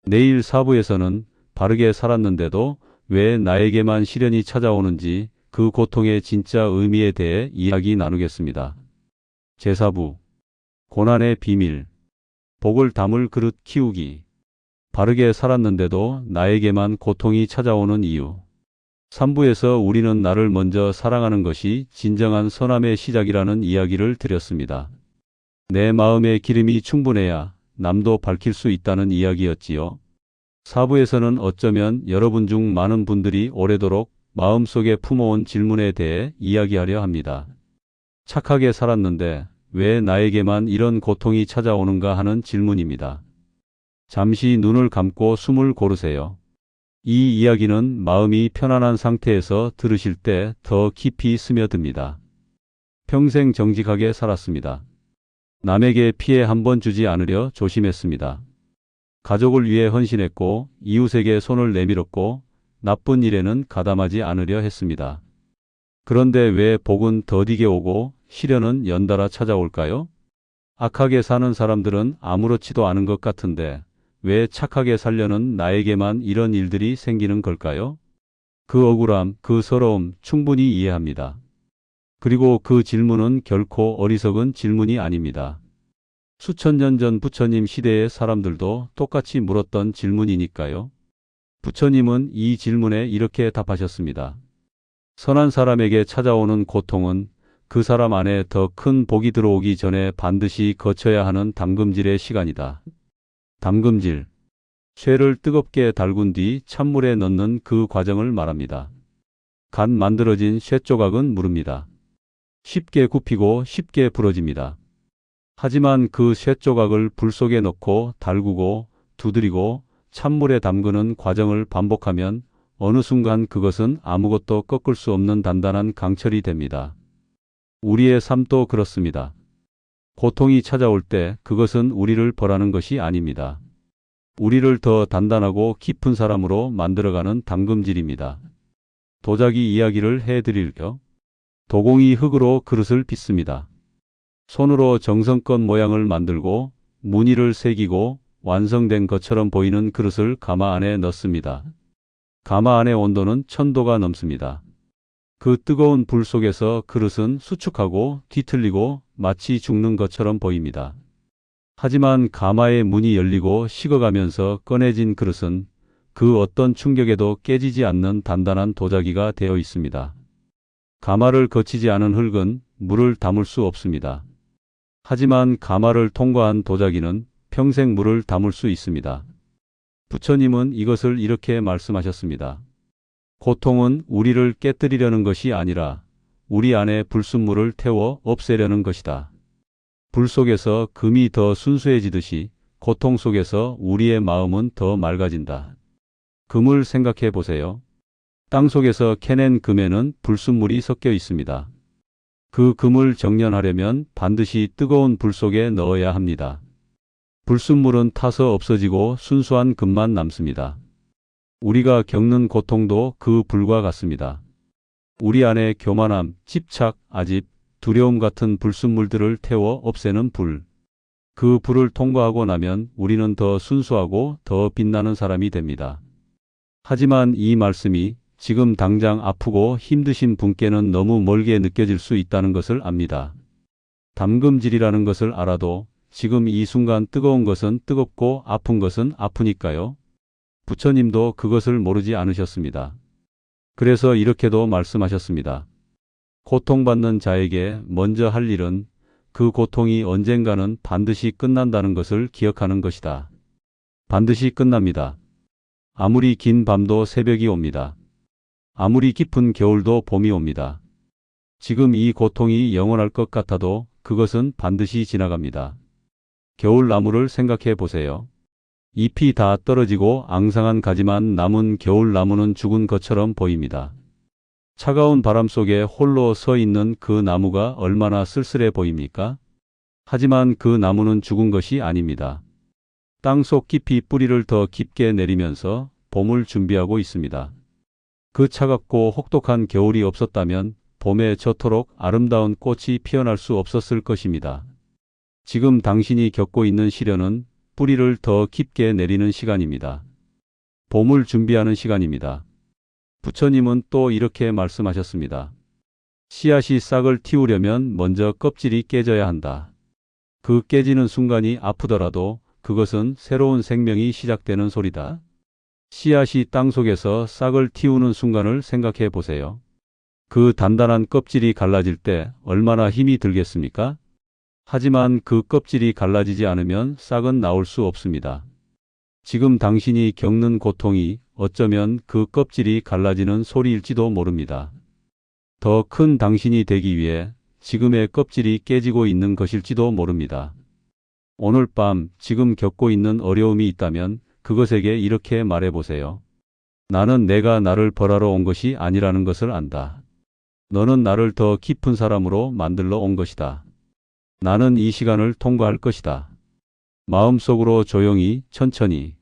S1: 내일 4부에서는 바르게 살았는데도 왜 나에게만 시련이 찾아오는지 그 고통의 진짜 의미에 대해 이야기 나누겠습니다. 제4부 고난의 비밀. 복을 담을 그릇 키우기. 바르게 살았는데도 나에게만 고통이 찾아오는 이유. 3부에서 우리는 나를 먼저 사랑하는 것이 진정한 선함의 시작이라는 이야기를 드렸습니다. 내 마음의 기름이 충분해야 남도 밝힐 수 있다는 이야기였지요. 4부에서는 어쩌면 여러분 중 많은 분들이 오래도록 마음속에 품어온 질문에 대해 이야기하려 합니다. 착하게 살았는데 왜 나에게만 이런 고통이 찾아오는가 하는 질문입니다. 잠시 눈을 감고 숨을 고르세요. 이 이야기는 마음이 편안한 상태에서 들으실 때 더 깊이 스며듭니다. 평생 정직하게 살았습니다. 남에게 피해 한 번 주지 않으려 조심했습니다. 가족을 위해 헌신했고 이웃에게 손을 내밀었고 나쁜 일에는 가담하지 않으려 했습니다. 그런데 왜 복은 더디게 오고 시련은 연달아 찾아올까요? 악하게 사는 사람들은 아무렇지도 않은 것 같은데 왜 착하게 살려는 나에게만 이런 일들이 생기는 걸까요? 그 억울함, 그 서러움 충분히 이해합니다. 그리고 그 질문은 결코 어리석은 질문이 아닙니다. 수천 년 전 부처님 시대의 사람들도 똑같이 물었던 질문이니까요. 부처님은 이 질문에 이렇게 답하셨습니다. 선한 사람에게 찾아오는 고통은 그 사람 안에 더 큰 복이 들어오기 전에 반드시 거쳐야 하는 담금질의 시간이다. 담금질. 쇠를 뜨겁게 달군 뒤 찬물에 넣는 그 과정을 말합니다. 갓 만들어진 쇠 조각은 무릅니다. 쉽게 굽히고 쉽게 부러집니다. 하지만 그 쇠 조각을 불 속에 넣고 달구고 두드리고 찬물에 담그는 과정을 반복하면 어느 순간 그것은 아무것도 꺾을 수 없는 단단한 강철이 됩니다. 우리의 삶도 그렇습니다. 고통이 찾아올 때 그것은 우리를 벌하는 것이 아닙니다. 우리를 더 단단하고 깊은 사람으로 만들어가는 담금질입니다. 도자기 이야기를 해드릴게요. 도공이 흙으로 그릇을 빚습니다. 손으로 정성껏 모양을 만들고 무늬를 새기고 완성된 것처럼 보이는 그릇을 가마 안에 넣습니다. 가마 안의 온도는 1000도가 넘습니다. 그 뜨거운 불 속에서 그릇은 수축하고 뒤틀리고 마치 죽는 것처럼 보입니다. 하지만 가마의 문이 열리고 식어가면서 꺼내진 그릇은 그 어떤 충격에도 깨지지 않는 단단한 도자기가 되어 있습니다. 가마를 거치지 않은 흙은 물을 담을 수 없습니다. 하지만 가마를 통과한 도자기는 평생 물을 담을 수 있습니다. 부처님은 이것을 이렇게 말씀하셨습니다. 고통은 우리를 깨뜨리려는 것이 아니라 우리 안에 불순물을 태워 없애려는 것이다. 불 속에서 금이 더 순수해지듯이 고통 속에서 우리의 마음은 더 맑아진다. 금을 생각해 보세요. 땅 속에서 캐낸 금에는 불순물이 섞여 있습니다. 그 금을 정련하려면 반드시 뜨거운 불 속에 넣어야 합니다. 불순물은 타서 없어지고 순수한 금만 남습니다. 우리가 겪는 고통도 그 불과 같습니다. 우리 안에 교만함, 집착, 아집, 두려움 같은 불순물들을 태워 없애는 불. 그 불을 통과하고 나면 우리는 더 순수하고 더 빛나는 사람이 됩니다. 하지만 이 말씀이 지금 당장 아프고 힘드신 분께는 너무 멀게 느껴질 수 있다는 것을 압니다. 담금질이라는 것을 알아도 지금 이 순간 뜨거운 것은 뜨겁고 아픈 것은 아프니까요. 부처님도 그것을 모르지 않으셨습니다. 그래서 이렇게도 말씀하셨습니다. 고통받는 자에게 먼저 할 일은 그 고통이 언젠가는 반드시 끝난다는 것을 기억하는 것이다. 반드시 끝납니다. 아무리 긴 밤도 새벽이 옵니다. 아무리 깊은 겨울도 봄이 옵니다. 지금 이 고통이 영원할 것 같아도 그것은 반드시 지나갑니다. 겨울나무를 생각해 보세요. 잎이 다 떨어지고 앙상한 가지만 남은 겨울나무는 죽은 것처럼 보입니다. 차가운 바람 속에 홀로 서 있는 그 나무가 얼마나 쓸쓸해 보입니까? 하지만 그 나무는 죽은 것이 아닙니다. 땅속 깊이 뿌리를 더 깊게 내리면서 봄을 준비하고 있습니다. 그 차갑고 혹독한 겨울이 없었다면 봄에 저토록 아름다운 꽃이 피어날 수 없었을 것입니다. 지금 당신이 겪고 있는 시련은 뿌리를 더 깊게 내리는 시간입니다. 봄을 준비하는 시간입니다. 부처님은 또 이렇게 말씀하셨습니다. 씨앗이 싹을 틔우려면 먼저 껍질이 깨져야 한다. 그 깨지는 순간이 아프더라도 그것은 새로운 생명이 시작되는 소리다. 씨앗이 땅속에서 싹을 틔우는 순간을 생각해 보세요. 그 단단한 껍질이 갈라질 때 얼마나 힘이 들겠습니까? 하지만 그 껍질이 갈라지지 않으면 싹은 나올 수 없습니다. 지금 당신이 겪는 고통이 어쩌면 그 껍질이 갈라지는 소리일지도 모릅니다. 더 큰 당신이 되기 위해 지금의 껍질이 깨지고 있는 것일지도 모릅니다. 오늘 밤 지금 겪고 있는 어려움이 있다면 그것에게 이렇게 말해보세요. 나는 내가 나를 벌하러 온 것이 아니라는 것을 안다. 너는 나를 더 깊은 사람으로 만들러 온 것이다. 나는 이 시간을 통과할 것이다. 마음속으로 조용히 천천히.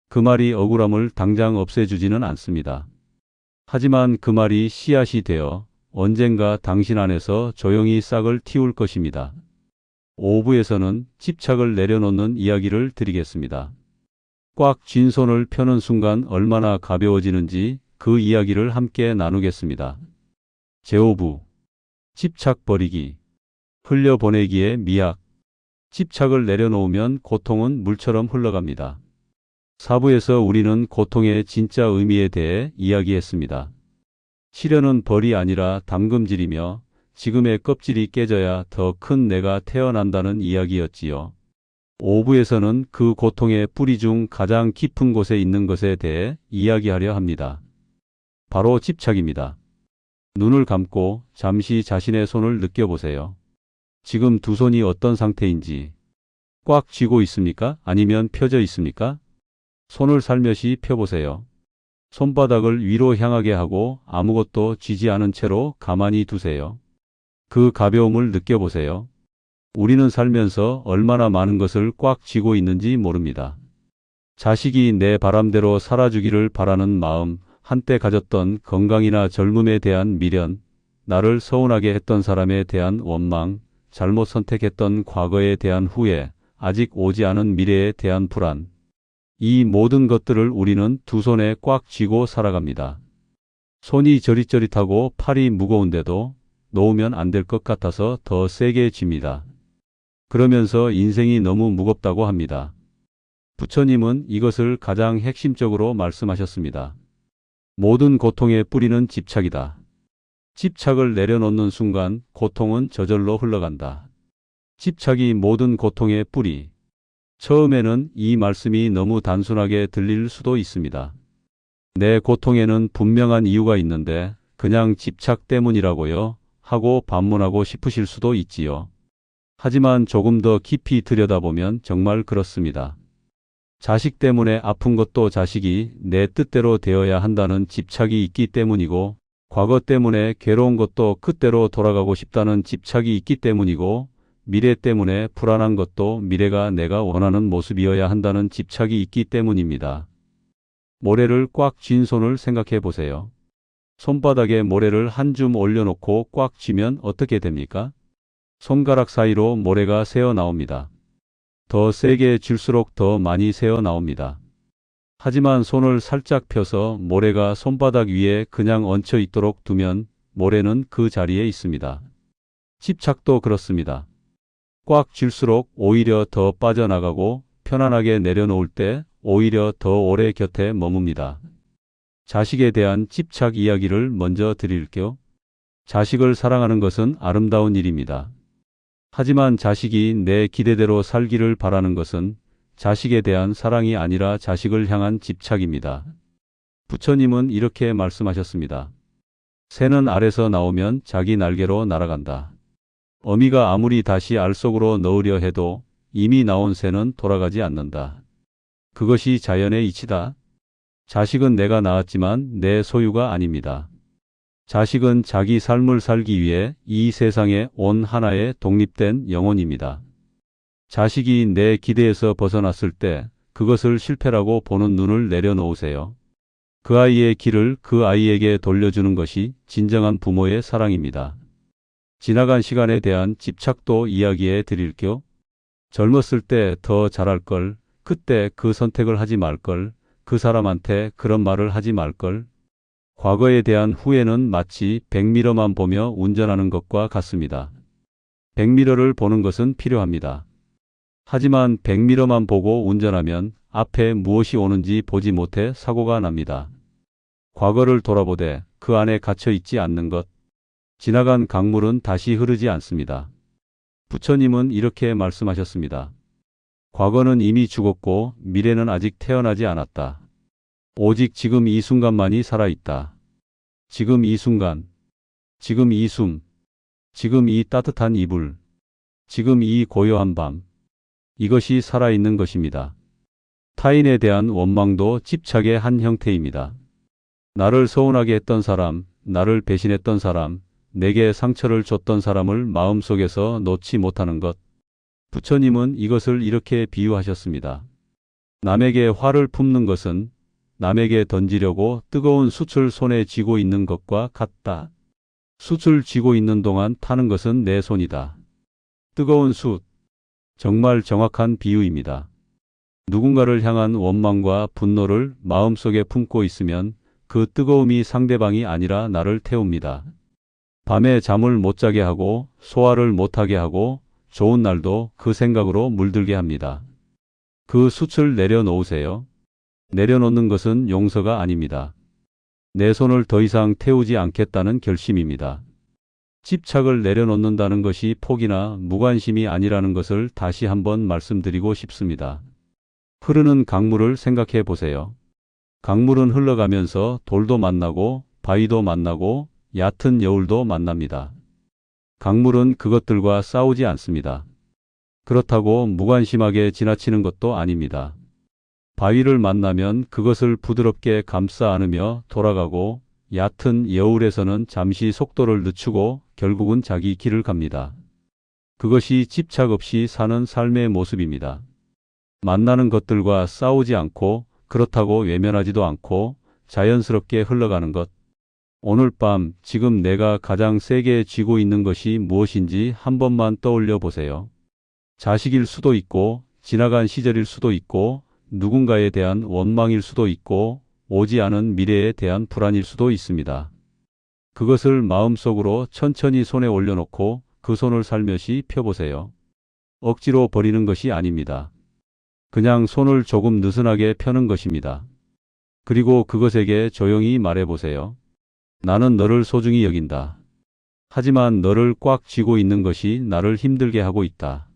S1: 그 말이 억울함을 당장 없애주지는 않습니다. 하지만 그 말이 씨앗이 되어 언젠가 당신 안에서 조용히 싹을 틔울 것입니다. 5부에서는 집착을 내려놓는 이야기를 드리겠습니다. 꽉 쥔 손을 펴는 순간 얼마나 가벼워지는지 그 이야기를 함께 나누겠습니다. 제5부 집착 버리기. 흘려보내기의 미학. 집착을 내려놓으면 고통은 물처럼 흘러갑니다. 4부에서 우리는 고통의 진짜 의미에 대해 이야기했습니다. 시련은 벌이 아니라 담금질이며 지금의 껍질이 깨져야 더 큰 내가 태어난다는 이야기였지요. 5부에서는 그 고통의 뿌리 중 가장 깊은 곳에 있는 것에 대해 이야기하려 합니다. 바로 집착입니다. 눈을 감고 잠시 자신의 손을 느껴보세요. 지금 두 손이 어떤 상태인지. 꽉 쥐고 있습니까? 아니면 펴져 있습니까? 손을 살며시 펴보세요. 손바닥을 위로 향하게 하고 아무것도 쥐지 않은 채로 가만히 두세요. 그 가벼움을 느껴보세요. 우리는 살면서 얼마나 많은 것을 꽉 쥐고 있는지 모릅니다. 자식이 내 바람대로 살아주기를 바라는 마음, 한때 가졌던 건강이나 젊음에 대한 미련, 나를 서운하게 했던 사람에 대한 원망, 잘못 선택했던 과거에 대한 후회, 아직 오지 않은 미래에 대한 불안. 이 모든 것들을 우리는 두 손에 꽉 쥐고 살아갑니다. 손이 저릿저릿하고 팔이 무거운데도 놓으면 안 될 것 같아서 더 세게 쥡니다. 그러면서 인생이 너무 무겁다고 합니다. 부처님은 이것을 가장 핵심적으로 말씀하셨습니다. 모든 고통의 뿌리는 집착이다. 집착을 내려놓는 순간 고통은 저절로 흘러간다. 집착이 모든 고통의 뿌리. 처음에는 이 말씀이 너무 단순하게 들릴 수도 있습니다. 내 고통에는 분명한 이유가 있는데 그냥 집착 때문이라고요? 하고 반문하고 싶으실 수도 있지요. 하지만 조금 더 깊이 들여다보면 정말 그렇습니다. 자식 때문에 아픈 것도 자식이 내 뜻대로 되어야 한다는 집착이 있기 때문이고, 과거 때문에 괴로운 것도 그때로 돌아가고 싶다는 집착이 있기 때문이고, 미래 때문에 불안한 것도 미래가 내가 원하는 모습이어야 한다는 집착이 있기 때문입니다. 모래를 꽉 쥔 손을 생각해 보세요. 손바닥에 모래를 한 줌 올려놓고 꽉 쥐면 어떻게 됩니까? 손가락 사이로 모래가 새어 나옵니다. 더 세게 쥘수록 더 많이 새어 나옵니다. 하지만 손을 살짝 펴서 모래가 손바닥 위에 그냥 얹혀 있도록 두면 모래는 그 자리에 있습니다. 집착도 그렇습니다. 꽉 쥘수록 오히려 더 빠져나가고 편안하게 내려놓을 때 오히려 더 오래 곁에 머뭅니다. 자식에 대한 집착 이야기를 먼저 드릴게요. 자식을 사랑하는 것은 아름다운 일입니다. 하지만 자식이 내 기대대로 살기를 바라는 것은 자식에 대한 사랑이 아니라 자식을 향한 집착입니다. 부처님은 이렇게 말씀하셨습니다. 새는 알에서 나오면 자기 날개로 날아간다. 어미가 아무리 다시 알 속으로 넣으려 해도 이미 나온 새는 돌아가지 않는다. 그것이 자연의 이치다. 자식은 내가 낳았지만 내 소유가 아닙니다. 자식은 자기 삶을 살기 위해 이 세상에 온 하나의 독립된 영혼입니다. 자식이 내 기대에서 벗어났을 때 그것을 실패라고 보는 눈을 내려놓으세요. 그 아이의 길을 그 아이에게 돌려주는 것이 진정한 부모의 사랑입니다. 지나간 시간에 대한 집착도 이야기해 드릴게요. 젊었을 때 더 잘할 걸, 그때 그 선택을 하지 말 걸, 그 사람한테 그런 말을 하지 말 걸. 과거에 대한 후회는 마치 백미러만 보며 운전하는 것과 같습니다. 백미러를 보는 것은 필요합니다. 하지만 백미러만 보고 운전하면 앞에 무엇이 오는지 보지 못해 사고가 납니다. 과거를 돌아보되 그 안에 갇혀 있지 않는 것. 지나간 강물은 다시 흐르지 않습니다. 부처님은 이렇게 말씀하셨습니다. 과거는 이미 죽었고 미래는 아직 태어나지 않았다. 오직 지금 이 순간만이 살아있다. 지금 이 순간, 지금 이 숨, 지금 이 따뜻한 이불, 지금 이 고요한 밤. 이것이 살아있는 것입니다. 타인에 대한 원망도 집착의 한 형태입니다. 나를 서운하게 했던 사람, 나를 배신했던 사람, 내게 상처를 줬던 사람을 마음속에서 놓지 못하는 것. 부처님은 이것을 이렇게 비유하셨습니다. 남에게 화를 품는 것은 남에게 던지려고 뜨거운 숯을 손에 쥐고 있는 것과 같다. 숯을 쥐고 있는 동안 타는 것은 내 손이다. 뜨거운 숯. 정말 정확한 비유입니다. 누군가를 향한 원망과 분노를 마음속에 품고 있으면 그 뜨거움이 상대방이 아니라 나를 태웁니다. 밤에 잠을 못 자게 하고 소화를 못하게 하고 좋은 날도 그 생각으로 물들게 합니다. 그 숯을 내려놓으세요. 내려놓는 것은 용서가 아닙니다. 내 손을 더 이상 태우지 않겠다는 결심입니다. 집착을 내려놓는다는 것이 포기나 무관심이 아니라는 것을 다시 한번 말씀드리고 싶습니다. 흐르는 강물을 생각해 보세요. 강물은 흘러가면서 돌도 만나고 바위도 만나고 얕은 여울도 만납니다. 강물은 그것들과 싸우지 않습니다. 그렇다고 무관심하게 지나치는 것도 아닙니다. 바위를 만나면 그것을 부드럽게 감싸 안으며 돌아가고 얕은 여울에서는 잠시 속도를 늦추고 결국은 자기 길을 갑니다. 그것이 집착 없이 사는 삶의 모습입니다. 만나는 것들과 싸우지 않고 그렇다고 외면하지도 않고 자연스럽게 흘러가는 것. 오늘 밤 지금 내가 가장 세게 쥐고 있는 것이 무엇인지 한 번만 떠올려 보세요. 자식일 수도 있고 지나간 시절일 수도 있고 누군가에 대한 원망일 수도 있고 오지 않은 미래에 대한 불안일 수도 있습니다. 그것을 마음속으로 천천히 손에 올려놓고 그 손을 살며시 펴보세요. 억지로 버리는 것이 아닙니다. 그냥 손을 조금 느슨하게 펴는 것입니다. 그리고 그것에게 조용히 말해보세요. 나는 너를 소중히 여긴다. 하지만 너를 꽉 쥐고 있는 것이 나를 힘들게 하고 있다.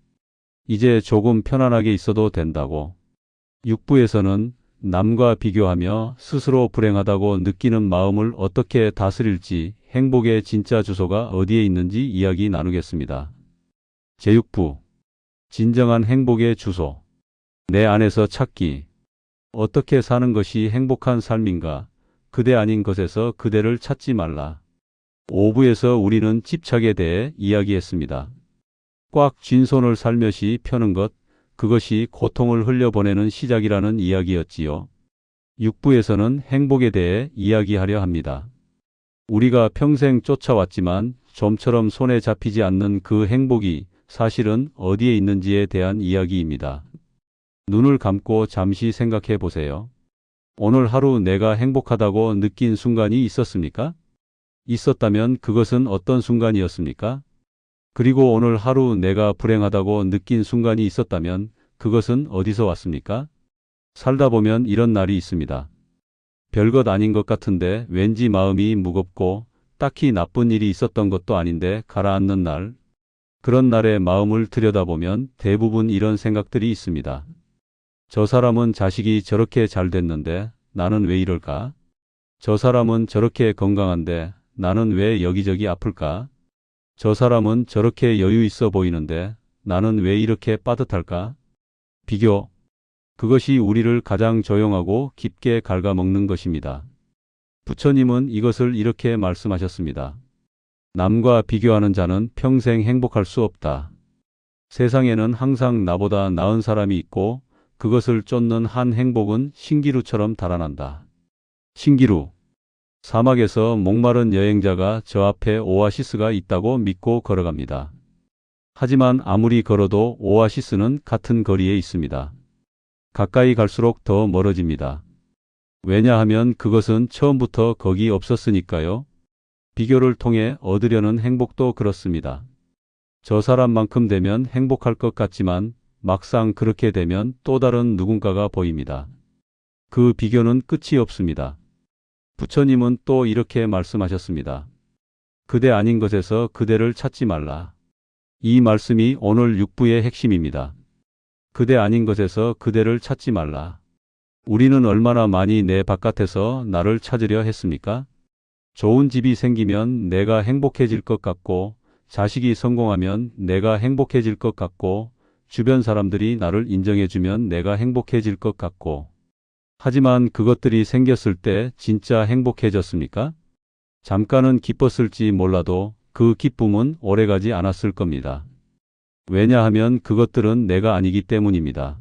S1: 이제 조금 편안하게 있어도 된다고. 6부에서는 남과 비교하며 스스로 불행하다고 느끼는 마음을 어떻게 다스릴지, 행복의 진짜 주소가 어디에 있는지 이야기 나누겠습니다. 제6부 진정한 행복의 주소. 내 안에서 찾기. 어떻게 사는 것이 행복한 삶인가? 그대 아닌 것에서 그대를 찾지 말라. 5부에서 우리는 집착에 대해 이야기했습니다. 꽉 쥔 손을 살며시 펴는 것, 그것이 고통을 흘려보내는 시작이라는 이야기였지요. 6부에서는 행복에 대해 이야기하려 합니다. 우리가 평생 쫓아왔지만 좀처럼 손에 잡히지 않는 그 행복이 사실은 어디에 있는지에 대한 이야기입니다. 눈을 감고 잠시 생각해 보세요. 오늘 하루 내가 행복하다고 느낀 순간이 있었습니까? 있었다면 그것은 어떤 순간이었습니까? 그리고 오늘 하루 내가 불행하다고 느낀 순간이 있었다면 그것은 어디서 왔습니까? 살다 보면 이런 날이 있습니다. 별것 아닌 것 같은데 왠지 마음이 무겁고 딱히 나쁜 일이 있었던 것도 아닌데 가라앉는 날. 그런 날의 마음을 들여다보면 대부분 이런 생각들이 있습니다. 저 사람은 자식이 저렇게 잘 됐는데 나는 왜 이럴까? 저 사람은 저렇게 건강한데 나는 왜 여기저기 아플까? 저 사람은 저렇게 여유 있어 보이는데 나는 왜 이렇게 빠듯할까? 비교. 그것이 우리를 가장 조용하고 깊게 갉아먹는 것입니다. 부처님은 이것을 이렇게 말씀하셨습니다. 남과 비교하는 자는 평생 행복할 수 없다. 세상에는 항상 나보다 나은 사람이 있고 그것을 쫓는 한 행복은 신기루처럼 달아난다. 신기루. 사막에서 목마른 여행자가 저 앞에 오아시스가 있다고 믿고 걸어갑니다. 하지만 아무리 걸어도 오아시스는 같은 거리에 있습니다. 가까이 갈수록 더 멀어집니다. 왜냐하면 그것은 처음부터 거기 없었으니까요. 비교를 통해 얻으려는 행복도 그렇습니다. 저 사람만큼 되면 행복할 것 같지만 막상 그렇게 되면 또 다른 누군가가 보입니다. 그 비교는 끝이 없습니다. 부처님은 또 이렇게 말씀하셨습니다. 그대 아닌 것에서 그대를 찾지 말라. 이 말씀이 오늘 6부의 핵심입니다. 그대 아닌 것에서 그대를 찾지 말라. 우리는 얼마나 많이 내 바깥에서 나를 찾으려 했습니까? 좋은 집이 생기면 내가 행복해질 것 같고, 자식이 성공하면 내가 행복해질 것 같고, 주변 사람들이 나를 인정해주면 내가 행복해질 것 같고. 하지만 그것들이 생겼을 때 진짜 행복해졌습니까? 잠깐은 기뻤을지 몰라도 그 기쁨은 오래가지 않았을 겁니다. 왜냐하면 그것들은 내가 아니기 때문입니다.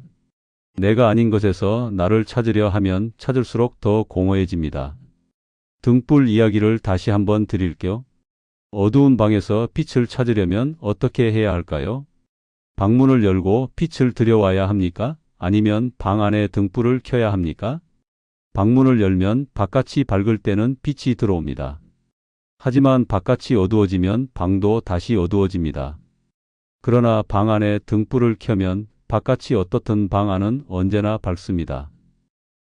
S1: 내가 아닌 것에서 나를 찾으려 하면 찾을수록 더 공허해집니다. 등불 이야기를 다시 한번 드릴게요. 어두운 방에서 빛을 찾으려면 어떻게 해야 할까요? 방문을 열고 빛을 들여와야 합니까? 아니면 방 안에 등불을 켜야 합니까? 방문을 열면 바깥이 밝을 때는 빛이 들어옵니다. 하지만 바깥이 어두워지면 방도 다시 어두워집니다. 그러나 방 안에 등불을 켜면 바깥이 어떻든 방 안은 언제나 밝습니다.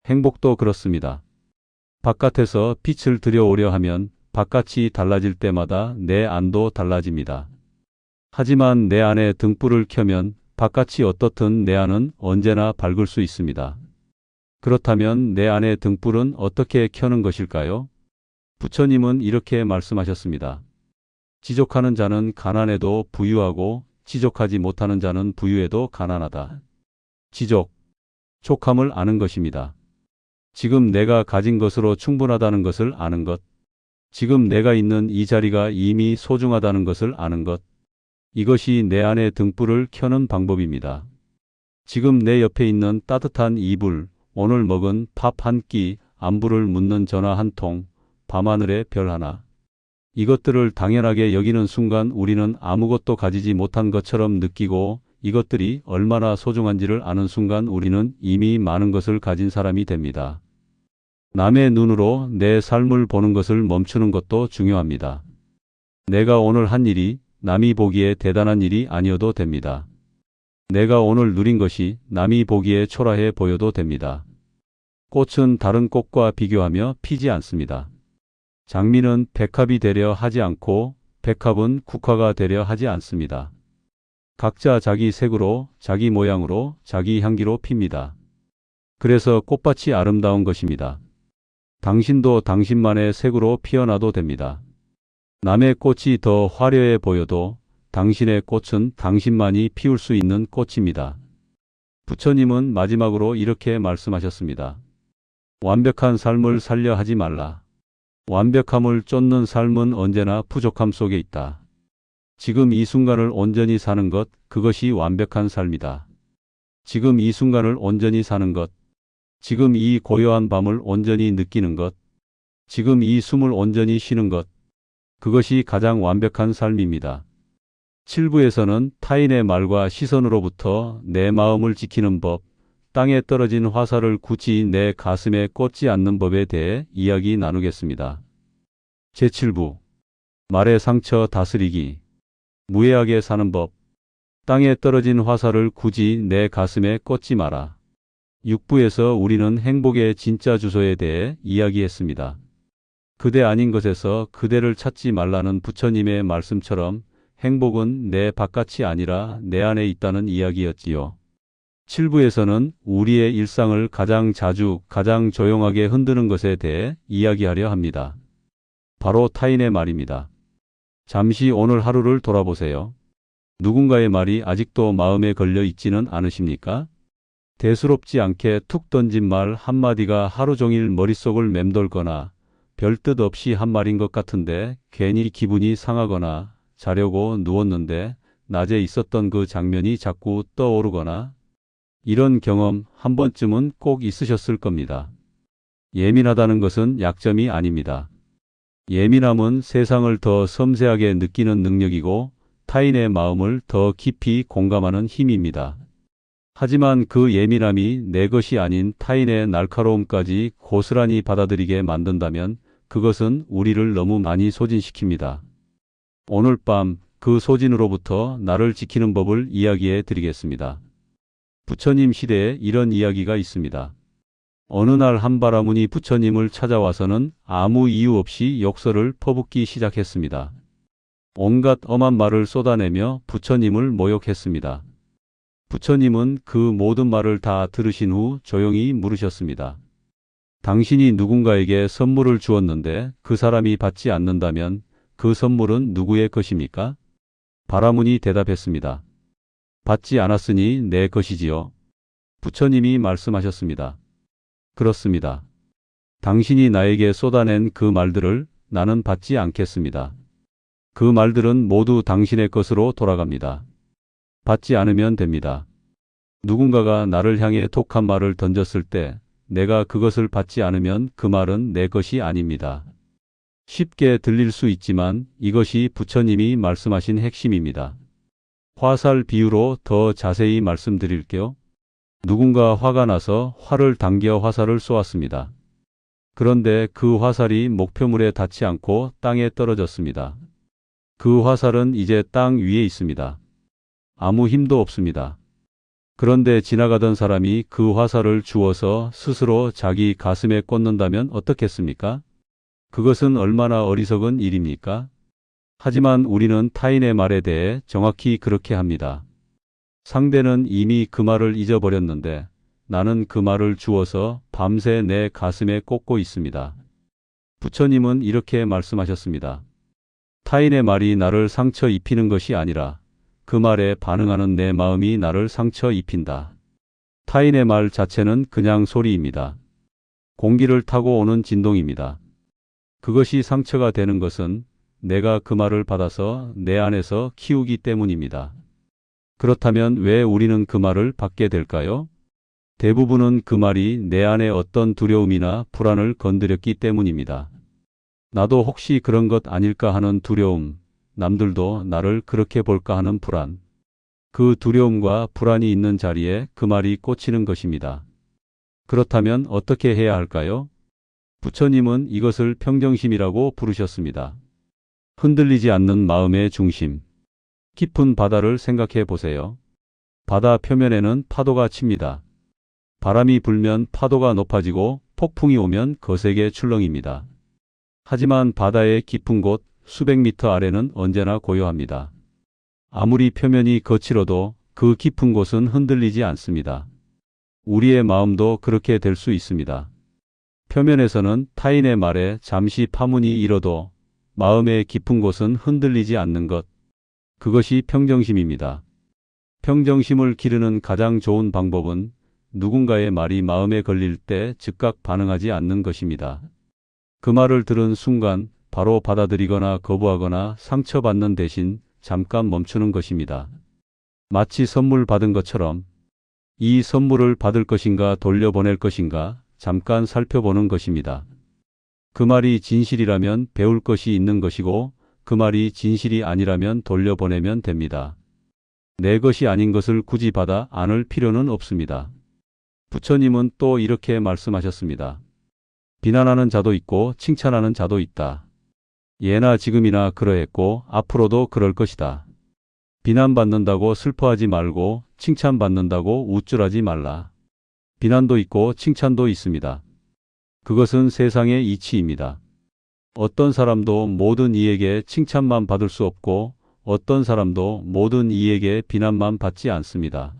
S1: 행복도 그렇습니다. 바깥에서 빛을 들여오려 하면 바깥이 달라질 때마다 내 안도 달라집니다. 하지만 내 안에 등불을 켜면 바깥이 어떻든 내 안은 언제나 밝을 수 있습니다. 그렇다면 내 안의 등불은 어떻게 켜는 것일까요? 부처님은 이렇게 말씀하셨습니다. 지족하는 자는 가난해도 부유하고 지족하지 못하는 자는 부유해도 가난하다. 지족, 족함을 아는 것입니다. 지금 내가 가진 것으로 충분하다는 것을 아는 것. 지금 내가 있는 이 자리가 이미 소중하다는 것을 아는 것. 이것이 내 안의 등불을 켜는 방법입니다. 지금 내 옆에 있는 따뜻한 이불, 오늘 먹은 밥 한 끼, 안부를 묻는 전화 한 통, 밤하늘의 별 하나. 이것들을 당연하게 여기는 순간 우리는 아무것도 가지지 못한 것처럼 느끼고 이것들이 얼마나 소중한지를 아는 순간 우리는 이미 많은 것을 가진 사람이 됩니다. 남의 눈으로 내 삶을 보는 것을 멈추는 것도 중요합니다. 내가 오늘 한 일이 남이 보기에 대단한 일이 아니어도 됩니다. 내가 오늘 누린 것이 남이 보기에 초라해 보여도 됩니다. 꽃은 다른 꽃과 비교하며 피지 않습니다. 장미는 백합이 되려 하지 않고 백합은 국화가 되려 하지 않습니다. 각자 자기 색으로, 자기 모양으로, 자기 향기로 핍니다. 그래서 꽃밭이 아름다운 것입니다. 당신도 당신만의 색으로 피어나도 됩니다. 남의 꽃이 더 화려해 보여도 당신의 꽃은 당신만이 피울 수 있는 꽃입니다. 부처님은 마지막으로 이렇게 말씀하셨습니다. 완벽한 삶을 살려 하지 말라. 완벽함을 쫓는 삶은 언제나 부족함 속에 있다. 지금 이 순간을 온전히 사는 것, 그것이 완벽한 삶이다. 지금 이 순간을 온전히 사는 것, 지금 이 고요한 밤을 온전히 느끼는 것, 지금 이 숨을 온전히 쉬는 것, 그것이 가장 완벽한 삶입니다. 7부에서는 타인의 말과 시선으로부터 내 마음을 지키는 법, 땅에 떨어진 화살을 굳이 내 가슴에 꽂지 않는 법에 대해 이야기 나누겠습니다. 제7부 말의 상처 다스리기 무해하게 사는 법 땅에 떨어진 화살을 굳이 내 가슴에 꽂지 마라. 6부에서 우리는 행복의 진짜 주소에 대해 이야기했습니다. 그대 아닌 것에서 그대를 찾지 말라는 부처님의 말씀처럼 행복은 내 바깥이 아니라 내 안에 있다는 이야기였지요. 7부에서는 우리의 일상을 가장 자주, 가장 조용하게 흔드는 것에 대해 이야기하려 합니다. 바로 타인의 말입니다. 잠시 오늘 하루를 돌아보세요. 누군가의 말이 아직도 마음에 걸려 있지는 않으십니까? 대수롭지 않게 툭 던진 말 한마디가 하루 종일 머릿속을 맴돌거나 별 뜻 없이 한 말인 것 같은데 괜히 기분이 상하거나 자려고 누웠는데 낮에 있었던 그 장면이 자꾸 떠오르거나 이런 경험 한 번쯤은 꼭 있으셨을 겁니다. 예민하다는 것은 약점이 아닙니다. 예민함은 세상을 더 섬세하게 느끼는 능력이고 타인의 마음을 더 깊이 공감하는 힘입니다. 하지만 그 예민함이 내 것이 아닌 타인의 날카로움까지 고스란히 받아들이게 만든다면 그것은 우리를 너무 많이 소진시킵니다. 오늘 밤 그 소진으로부터 나를 지키는 법을 이야기해 드리겠습니다. 부처님 시대에 이런 이야기가 있습니다. 어느 날 한 바라문이 부처님을 찾아와서는 아무 이유 없이 욕설을 퍼붓기 시작했습니다. 온갖 엄한 말을 쏟아내며 부처님을 모욕했습니다. 부처님은 그 모든 말을 다 들으신 후 조용히 물으셨습니다. 당신이 누군가에게 선물을 주었는데 그 사람이 받지 않는다면 그 선물은 누구의 것입니까? 바라문이 대답했습니다. 받지 않았으니 내 것이지요. 부처님이 말씀하셨습니다. 그렇습니다. 당신이 나에게 쏟아낸 그 말들을 나는 받지 않겠습니다. 그 말들은 모두 당신의 것으로 돌아갑니다. 받지 않으면 됩니다. 누군가가 나를 향해 독한 말을 던졌을 때 내가 그것을 받지 않으면 그 말은 내 것이 아닙니다. 쉽게 들릴 수 있지만 이것이 부처님이 말씀하신 핵심입니다. 화살 비유로 더 자세히 말씀드릴게요. 누군가 화가 나서 활을 당겨 화살을 쏘았습니다. 그런데 그 화살이 목표물에 닿지 않고 땅에 떨어졌습니다. 그 화살은 이제 땅 위에 있습니다. 아무 힘도 없습니다. 그런데 지나가던 사람이 그 화살을 주워서 스스로 자기 가슴에 꽂는다면 어떻겠습니까? 그것은 얼마나 어리석은 일입니까? 하지만 우리는 타인의 말에 대해 정확히 그렇게 합니다. 상대는 이미 그 말을 잊어버렸는데 나는 그 말을 주워서 밤새 내 가슴에 꽂고 있습니다. 부처님은 이렇게 말씀하셨습니다. 타인의 말이 나를 상처 입히는 것이 아니라 그 말에 반응하는 내 마음이 나를 상처 입힌다. 타인의 말 자체는 그냥 소리입니다. 공기를 타고 오는 진동입니다. 그것이 상처가 되는 것은 내가 그 말을 받아서 내 안에서 키우기 때문입니다. 그렇다면 왜 우리는 그 말을 받게 될까요? 대부분은 그 말이 내 안에 어떤 두려움이나 불안을 건드렸기 때문입니다. 나도 혹시 그런 것 아닐까 하는 두려움, 남들도 나를 그렇게 볼까 하는 불안. 그 두려움과 불안이 있는 자리에 그 말이 꽂히는 것입니다. 그렇다면 어떻게 해야 할까요? 부처님은 이것을 평정심이라고 부르셨습니다. 흔들리지 않는 마음의 중심. 깊은 바다를 생각해 보세요. 바다 표면에는 파도가 칩니다. 바람이 불면 파도가 높아지고 폭풍이 오면 거세게 출렁입니다. 하지만 바다의 깊은 곳 수백 미터 아래는 언제나 고요합니다. 아무리 표면이 거칠어도 그 깊은 곳은 흔들리지 않습니다. 우리의 마음도 그렇게 될 수 있습니다. 표면에서는 타인의 말에 잠시 파문이 일어도 마음의 깊은 곳은 흔들리지 않는 것. 그것이 평정심입니다. 평정심을 기르는 가장 좋은 방법은 누군가의 말이 마음에 걸릴 때 즉각 반응하지 않는 것입니다. 그 말을 들은 순간 바로 받아들이거나 거부하거나 상처받는 대신 잠깐 멈추는 것입니다. 마치 선물 받은 것처럼 이 선물을 받을 것인가 돌려보낼 것인가 잠깐 살펴보는 것입니다. 그 말이 진실이라면 배울 것이 있는 것이고 그 말이 진실이 아니라면 돌려보내면 됩니다. 내 것이 아닌 것을 굳이 받아 안을 필요는 없습니다. 부처님은 또 이렇게 말씀하셨습니다. 비난하는 자도 있고 칭찬하는 자도 있다. 예나 지금이나 그러했고 앞으로도 그럴 것이다. 비난받는다고 슬퍼하지 말고 칭찬받는다고 우쭐하지 말라. 비난도 있고 칭찬도 있습니다. 그것은 세상의 이치입니다. 어떤 사람도 모든 이에게 칭찬만 받을 수 없고 어떤 사람도 모든 이에게 비난만 받지 않습니다.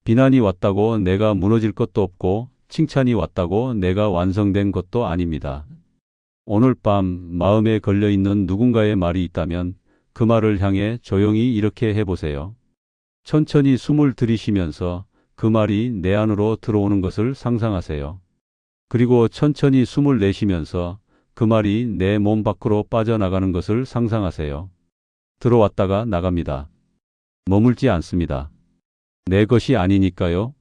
S1: 비난이 왔다고 내가 무너질 것도 없고 칭찬이 왔다고 내가 완성된 것도 아닙니다. 오늘 밤 마음에 걸려있는 누군가의 말이 있다면 그 말을 향해 조용히 이렇게 해보세요. 천천히 숨을 들이쉬면서 그 말이 내 안으로 들어오는 것을 상상하세요. 그리고 천천히 숨을 내쉬면서 그 말이 내 몸 밖으로 빠져나가는 것을 상상하세요. 들어왔다가 나갑니다. 머물지 않습니다. 내 것이 아니니까요.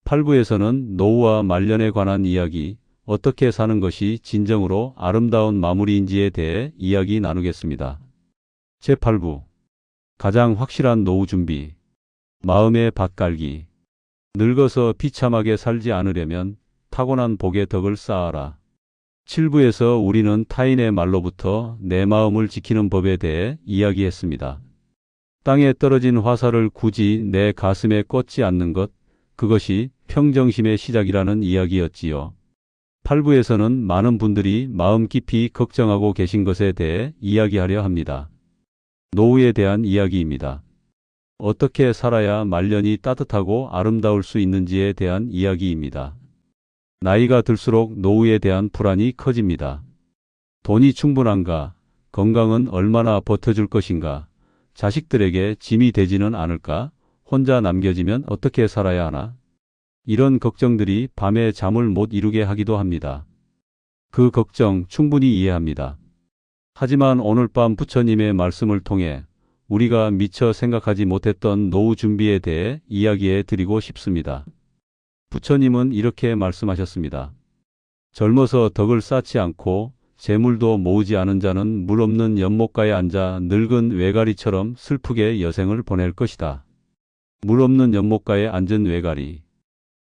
S1: 8부에서는 노후와 말년에 관한 이야기, 어떻게 사는 것이 진정으로 아름다운 마무리인지에 대해 이야기 나누겠습니다. 제8부 가장 확실한 노후 준비. 마음의 밭 깔기. 늙어서 비참하게 살지 않으려면 타고난 복의 덕을 쌓아라. 7부에서 우리는 타인의 말로부터 내 마음을 지키는 법에 대해 이야기했습니다. 땅에 떨어진 화살을 굳이 내 가슴에 꽂지 않는 것, 그것이 평정심의 시작이라는 이야기였지요. 8부에서는 많은 분들이 마음 깊이 걱정하고 계신 것에 대해 이야기하려 합니다. 노후에 대한 이야기입니다. 어떻게 살아야 말년이 따뜻하고 아름다울 수 있는지에 대한 이야기입니다. 나이가 들수록 노후에 대한 불안이 커집니다. 돈이 충분한가? 건강은 얼마나 버텨줄 것인가? 자식들에게 짐이 되지는 않을까? 혼자 남겨지면 어떻게 살아야 하나? 이런 걱정들이 밤에 잠을 못 이루게 하기도 합니다. 그 걱정 충분히 이해합니다. 하지만 오늘 밤 부처님의 말씀을 통해 우리가 미처 생각하지 못했던 노후 준비에 대해 이야기해 드리고 싶습니다. 부처님은 이렇게 말씀하셨습니다. 젊어서 덕을 쌓지 않고 재물도 모으지 않은 자는 물 없는 연못가에 앉아 늙은 외가리처럼 슬프게 여생을 보낼 것이다. 물 없는 연못가에 앉은 외가리.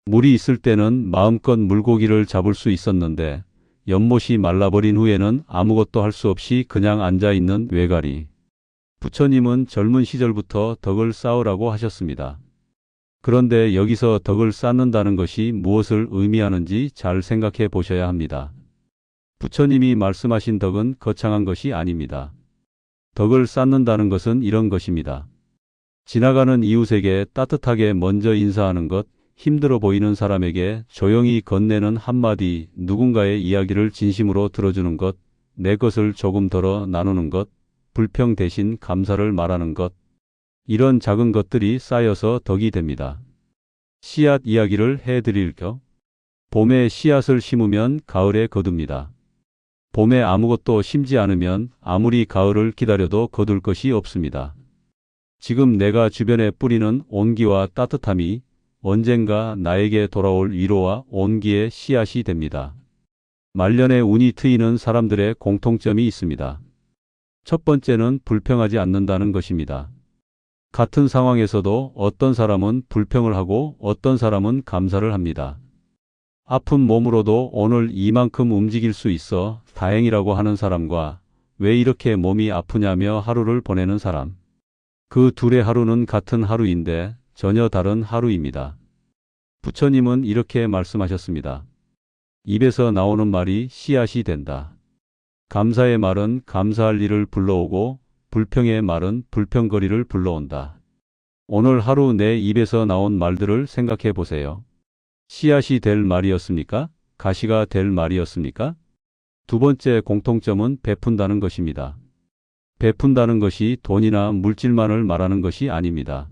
S1: 물이 있을 때는 마음껏 물고기를 잡을 수 있었는데 연못이 말라버린 후에는 아무것도 할 수 없이 그냥 앉아있는 외가리. 부처님은 젊은 시절부터 덕을 쌓으라고 하셨습니다. 그런데 여기서 덕을 쌓는다는 것이 무엇을 의미하는지 잘 생각해 보셔야 합니다. 부처님이 말씀하신 덕은 거창한 것이 아닙니다. 덕을 쌓는다는 것은 이런 것입니다. 지나가는 이웃에게 따뜻하게 먼저 인사하는 것, 힘들어 보이는 사람에게 조용히 건네는 한마디, 누군가의 이야기를 진심으로 들어주는 것, 내 것을 조금 덜어 나누는 것, 불평 대신 감사를 말하는 것, 이런 작은 것들이 쌓여서 덕이 됩니다. 씨앗 이야기를 해드릴게요. 봄에 씨앗을 심으면 가을에 거둡니다. 봄에 아무것도 심지 않으면 아무리 가을을 기다려도 거둘 것이 없습니다. 지금 내가 주변에 뿌리는 온기와 따뜻함이 언젠가 나에게 돌아올 위로와 온기의 씨앗이 됩니다. 말년에 운이 트이는 사람들의 공통점이 있습니다. 첫 번째는 불평하지 않는다는 것입니다. 같은 상황에서도 어떤 사람은 불평을 하고 어떤 사람은 감사를 합니다. 아픈 몸으로도 오늘 이만큼 움직일 수 있어 다행이라고 하는 사람과 왜 이렇게 몸이 아프냐며 하루를 보내는 사람. 그 둘의 하루는 같은 하루인데 전혀 다른 하루입니다. 부처님은 이렇게 말씀하셨습니다. 입에서 나오는 말이 씨앗이 된다. 감사의 말은 감사할 일을 불러오고 불평의 말은 불평거리를 불러온다. 오늘 하루 내 입에서 나온 말들을 생각해 보세요. 씨앗이 될 말이었습니까? 가시가 될 말이었습니까? 두 번째 공통점은 베푼다는 것입니다. 베푼다는 것이 돈이나 물질만을 말하는 것이 아닙니다.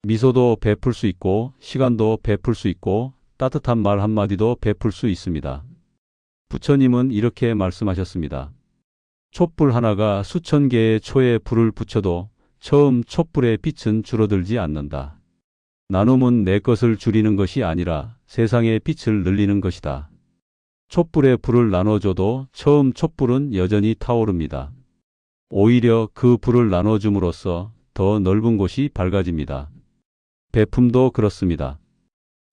S1: 미소도 베풀 수 있고 시간도 베풀 수 있고 따뜻한 말 한마디도 베풀 수 있습니다. 부처님은 이렇게 말씀하셨습니다. 촛불 하나가 수천 개의 초에 불을 붙여도 처음 촛불의 빛은 줄어들지 않는다. 나눔은 내 것을 줄이는 것이 아니라 세상의 빛을 늘리는 것이다. 촛불에 불을 나눠줘도 처음 촛불은 여전히 타오릅니다. 오히려 그 불을 나눠줌으로써 더 넓은 곳이 밝아집니다. 베품도 그렇습니다.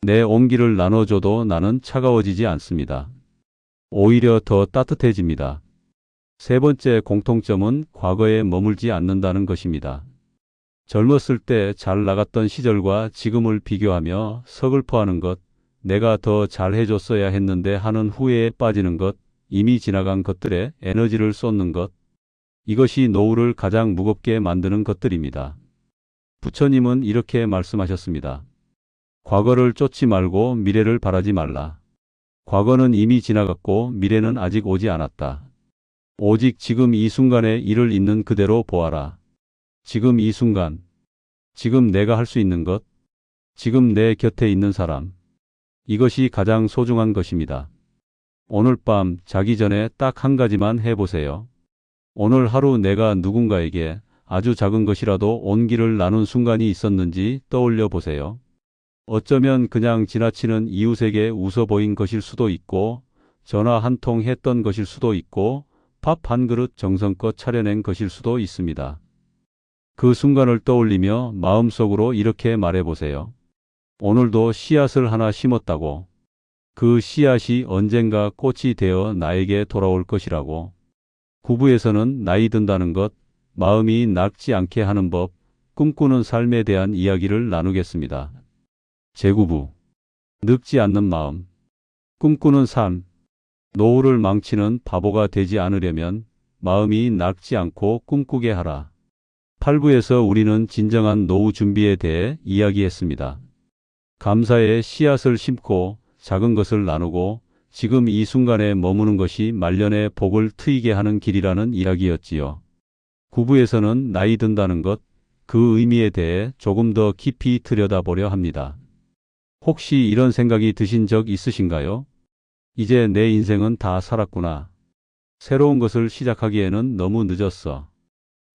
S1: 내 온기를 나눠줘도 나는 차가워지지 않습니다. 오히려 더 따뜻해집니다. 세 번째 공통점은 과거에 머물지 않는다는 것입니다. 젊었을 때 잘 나갔던 시절과 지금을 비교하며 서글퍼하는 것, 내가 더 잘해줬어야 했는데 하는 후회에 빠지는 것, 이미 지나간 것들에 에너지를 쏟는 것, 이것이 노후를 가장 무겁게 만드는 것들입니다. 부처님은 이렇게 말씀하셨습니다. 과거를 쫓지 말고 미래를 바라지 말라. 과거는 이미 지나갔고 미래는 아직 오지 않았다. 오직 지금 이 순간에 이를 있는 그대로 보아라. 지금 이 순간, 지금 내가 할 수 있는 것, 지금 내 곁에 있는 사람, 이것이 가장 소중한 것입니다. 오늘 밤 자기 전에 딱 한 가지만 해보세요. 오늘 하루 내가 누군가에게 아주 작은 것이라도 온기를 나눈 순간이 있었는지 떠올려 보세요. 어쩌면 그냥 지나치는 이웃에게 웃어 보인 것일 수도 있고, 전화 한 통 했던 것일 수도 있고, 밥 한 그릇 정성껏 차려낸 것일 수도 있습니다. 그 순간을 떠올리며 마음속으로 이렇게 말해보세요. 오늘도 씨앗을 하나 심었다고. 그 씨앗이 언젠가 꽃이 되어 나에게 돌아올 것이라고. 구부에서는 나이 든다는 것, 마음이 늙지 않게 하는 법, 꿈꾸는 삶에 대한 이야기를 나누겠습니다. 제9부 늙지 않는 마음, 꿈꾸는 삶. 노후를 망치는 바보가 되지 않으려면 마음이 늙지 않고 꿈꾸게 하라. 8부에서 우리는 진정한 노후 준비에 대해 이야기했습니다. 감사의 씨앗을 심고 작은 것을 나누고 지금 이 순간에 머무는 것이 말년의 복을 트이게 하는 길이라는 이야기였지요. 9부에서는 나이 든다는 것, 그 의미에 대해 조금 더 깊이 들여다보려 합니다. 혹시 이런 생각이 드신 적 있으신가요? 이제 내 인생은 다 살았구나. 새로운 것을 시작하기에는 너무 늦었어.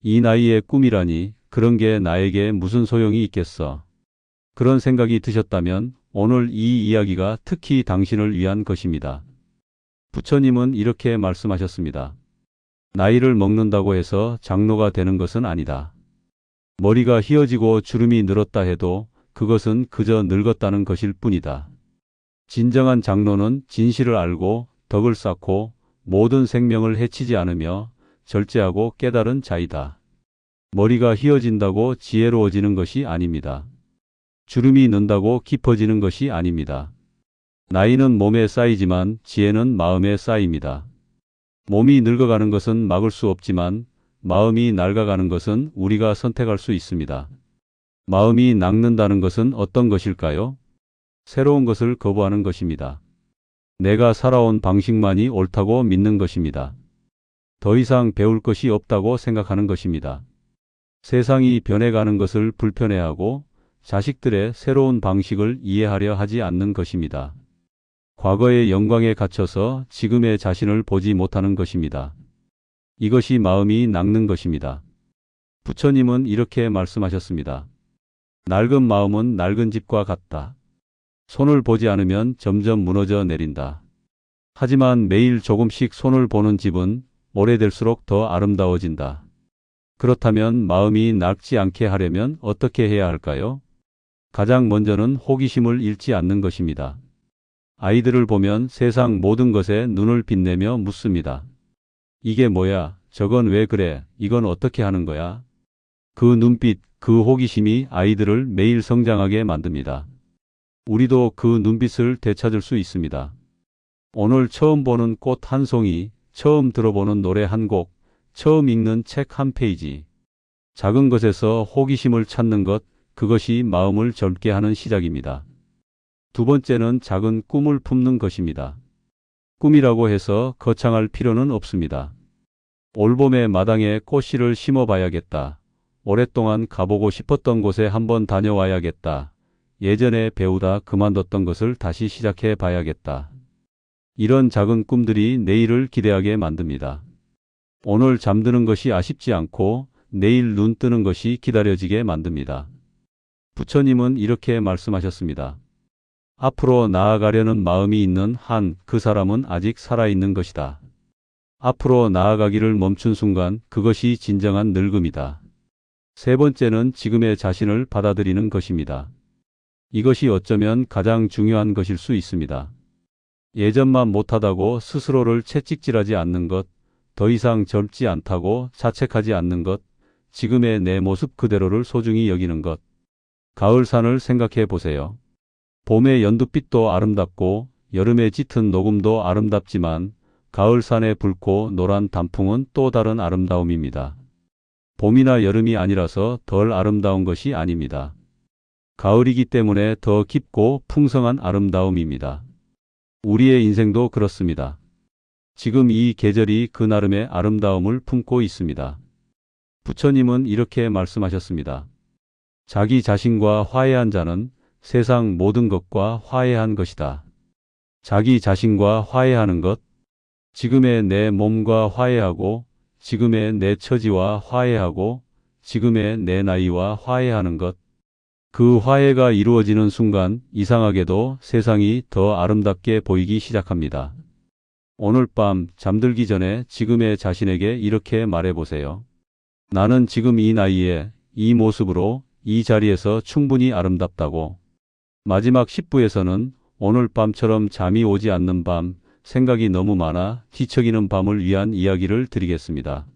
S1: 이 나이에 꿈이라니 그런 게 나에게 무슨 소용이 있겠어. 그런 생각이 드셨다면 오늘 이 이야기가 특히 당신을 위한 것입니다. 부처님은 이렇게 말씀하셨습니다. 나이를 먹는다고 해서 장로가 되는 것은 아니다. 머리가 휘어지고 주름이 늘었다 해도 그것은 그저 늙었다는 것일 뿐이다. 진정한 장로는 진실을 알고 덕을 쌓고 모든 생명을 해치지 않으며 절제하고 깨달은 자이다. 머리가 휘어진다고 지혜로워지는 것이 아닙니다. 주름이 는다고 깊어지는 것이 아닙니다. 나이는 몸에 쌓이지만 지혜는 마음에 쌓입니다. 몸이 늙어가는 것은 막을 수 없지만 마음이 낡아가는 것은 우리가 선택할 수 있습니다. 마음이 낡는다는 것은 어떤 것일까요? 새로운 것을 거부하는 것입니다. 내가 살아온 방식만이 옳다고 믿는 것입니다. 더 이상 배울 것이 없다고 생각하는 것입니다. 세상이 변해가는 것을 불편해하고 자식들의 새로운 방식을 이해하려 하지 않는 것입니다. 과거의 영광에 갇혀서 지금의 자신을 보지 못하는 것입니다. 이것이 마음이 낡는 것입니다. 부처님은 이렇게 말씀하셨습니다. 낡은 마음은 낡은 집과 같다. 손을 보지 않으면 점점 무너져 내린다. 하지만 매일 조금씩 손을 보는 집은 오래될수록 더 아름다워진다. 그렇다면 마음이 낡지 않게 하려면 어떻게 해야 할까요? 가장 먼저는 호기심을 잃지 않는 것입니다. 아이들을 보면 세상 모든 것에 눈을 빛내며 묻습니다. 이게 뭐야? 저건 왜 그래? 이건 어떻게 하는 거야? 그 눈빛, 그 호기심이 아이들을 매일 성장하게 만듭니다. 우리도 그 눈빛을 되찾을 수 있습니다. 오늘 처음 보는 꽃 한 송이, 처음 들어보는 노래 한 곡, 처음 읽는 책 한 페이지. 작은 것에서 호기심을 찾는 것, 그것이 마음을 젊게 하는 시작입니다. 두 번째는 작은 꿈을 품는 것입니다. 꿈이라고 해서 거창할 필요는 없습니다. 올봄에 마당에 꽃씨를 심어봐야겠다. 오랫동안 가보고 싶었던 곳에 한번 다녀와야겠다. 예전에 배우다 그만뒀던 것을 다시 시작해 봐야겠다. 이런 작은 꿈들이 내일을 기대하게 만듭니다. 오늘 잠드는 것이 아쉽지 않고 내일 눈 뜨는 것이 기다려지게 만듭니다. 부처님은 이렇게 말씀하셨습니다. 앞으로 나아가려는 마음이 있는 한 그 사람은 아직 살아있는 것이다. 앞으로 나아가기를 멈춘 순간 그것이 진정한 늙음이다. 세 번째는 지금의 자신을 받아들이는 것입니다. 이것이 어쩌면 가장 중요한 것일 수 있습니다. 예전만 못하다고 스스로를 채찍질하지 않는 것, 더 이상 젊지 않다고 자책하지 않는 것, 지금의 내 모습 그대로를 소중히 여기는 것. 가을산을 생각해 보세요. 봄의 연두빛도 아름답고 여름의 짙은 녹음도 아름답지만 가을산의 붉고 노란 단풍은 또 다른 아름다움입니다. 봄이나 여름이 아니라서 덜 아름다운 것이 아닙니다. 가을이기 때문에 더 깊고 풍성한 아름다움입니다. 우리의 인생도 그렇습니다. 지금 이 계절이 그 나름의 아름다움을 품고 있습니다. 부처님은 이렇게 말씀하셨습니다. 자기 자신과 화해한 자는 세상 모든 것과 화해한 것이다. 자기 자신과 화해하는 것, 지금의 내 몸과 화해하고, 지금의 내 처지와 화해하고, 지금의 내 나이와 화해하는 것. 그 화해가 이루어지는 순간 이상하게도 세상이 더 아름답게 보이기 시작합니다. 오늘 밤 잠들기 전에 지금의 자신에게 이렇게 말해보세요. 나는 지금 이 나이에 이 모습으로 이 자리에서 충분히 아름답다고. 마지막 10부에서는 오늘 밤처럼 잠이 오지 않는 밤, 생각이 너무 많아 뒤척이는 밤을 위한 이야기를 드리겠습니다.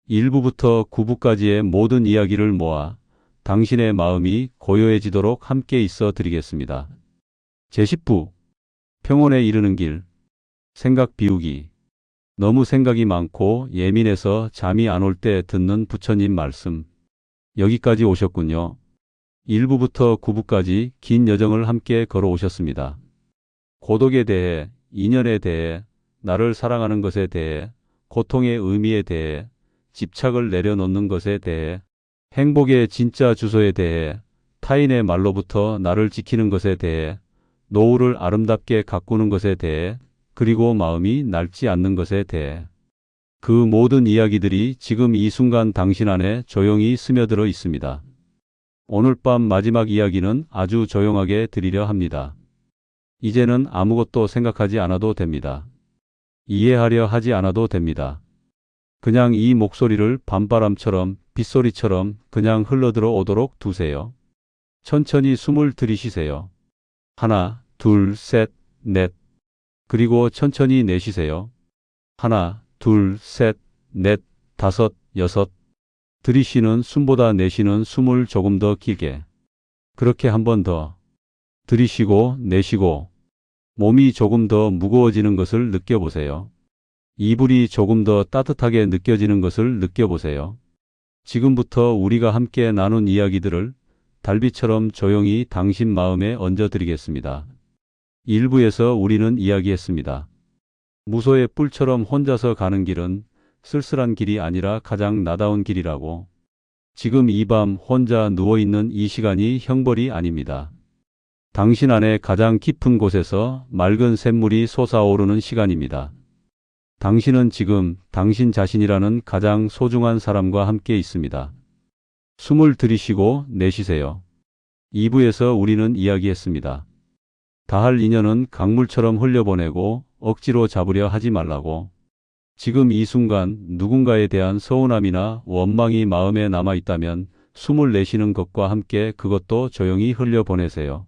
S1: 1부부터 9부까지의 모든 이야기를 모아 당신의 마음이 고요해지도록 함께 있어 드리겠습니다. 제10부 평온에 이르는 길. 생각 비우기. 너무 생각이 많고 예민해서 잠이 안 올 때 듣는 부처님 말씀. 여기까지 오셨군요. 1부부터 9부까지 긴 여정을 함께 걸어오셨습니다. 고독에 대해, 인연에 대해, 나를 사랑하는 것에 대해, 고통의 의미에 대해, 집착을 내려놓는 것에 대해, 행복의 진짜 주소에 대해, 타인의 말로부터 나를 지키는 것에 대해, 노후를 아름답게 가꾸는 것에 대해, 그리고 마음이 낡지 않는 것에 대해. 그 모든 이야기들이 지금 이 순간 당신 안에 조용히 스며들어 있습니다. 오늘 밤 마지막 이야기는 아주 조용하게 드리려 합니다. 이제는 아무것도 생각하지 않아도 됩니다. 이해하려 하지 않아도 됩니다. 그냥 이 목소리를 밤바람처럼 빗소리처럼 그냥 흘러들어 오도록 두세요. 천천히 숨을 들이쉬세요. 하나, 둘, 셋, 넷. 그리고 천천히 내쉬세요. 하나, 둘, 셋, 넷, 다섯, 여섯. 들이쉬는 숨보다 내쉬는 숨을 조금 더 길게. 그렇게 한 번 더 들이쉬고 내쉬고 몸이 조금 더 무거워지는 것을 느껴보세요. 이불이 조금 더 따뜻하게 느껴지는 것을 느껴보세요. 지금부터 우리가 함께 나눈 이야기들을 달빛처럼 조용히 당신 마음에 얹어드리겠습니다. 일부에서 우리는 이야기했습니다. 무소의 뿔처럼 혼자서 가는 길은 쓸쓸한 길이 아니라 가장 나다운 길이라고. 지금 이 밤 혼자 누워있는 이 시간이 형벌이 아닙니다. 당신 안에 가장 깊은 곳에서 맑은 샘물이 솟아오르는 시간입니다. 당신은 지금 당신 자신이라는 가장 소중한 사람과 함께 있습니다. 숨을 들이쉬고 내쉬세요. 2부에서 우리는 이야기했습니다. 다할 인연은 강물처럼 흘려보내고 억지로 잡으려 하지 말라고. 지금 이 순간 누군가에 대한 서운함이나 원망이 마음에 남아있다면 숨을 내쉬는 것과 함께 그것도 조용히 흘려보내세요.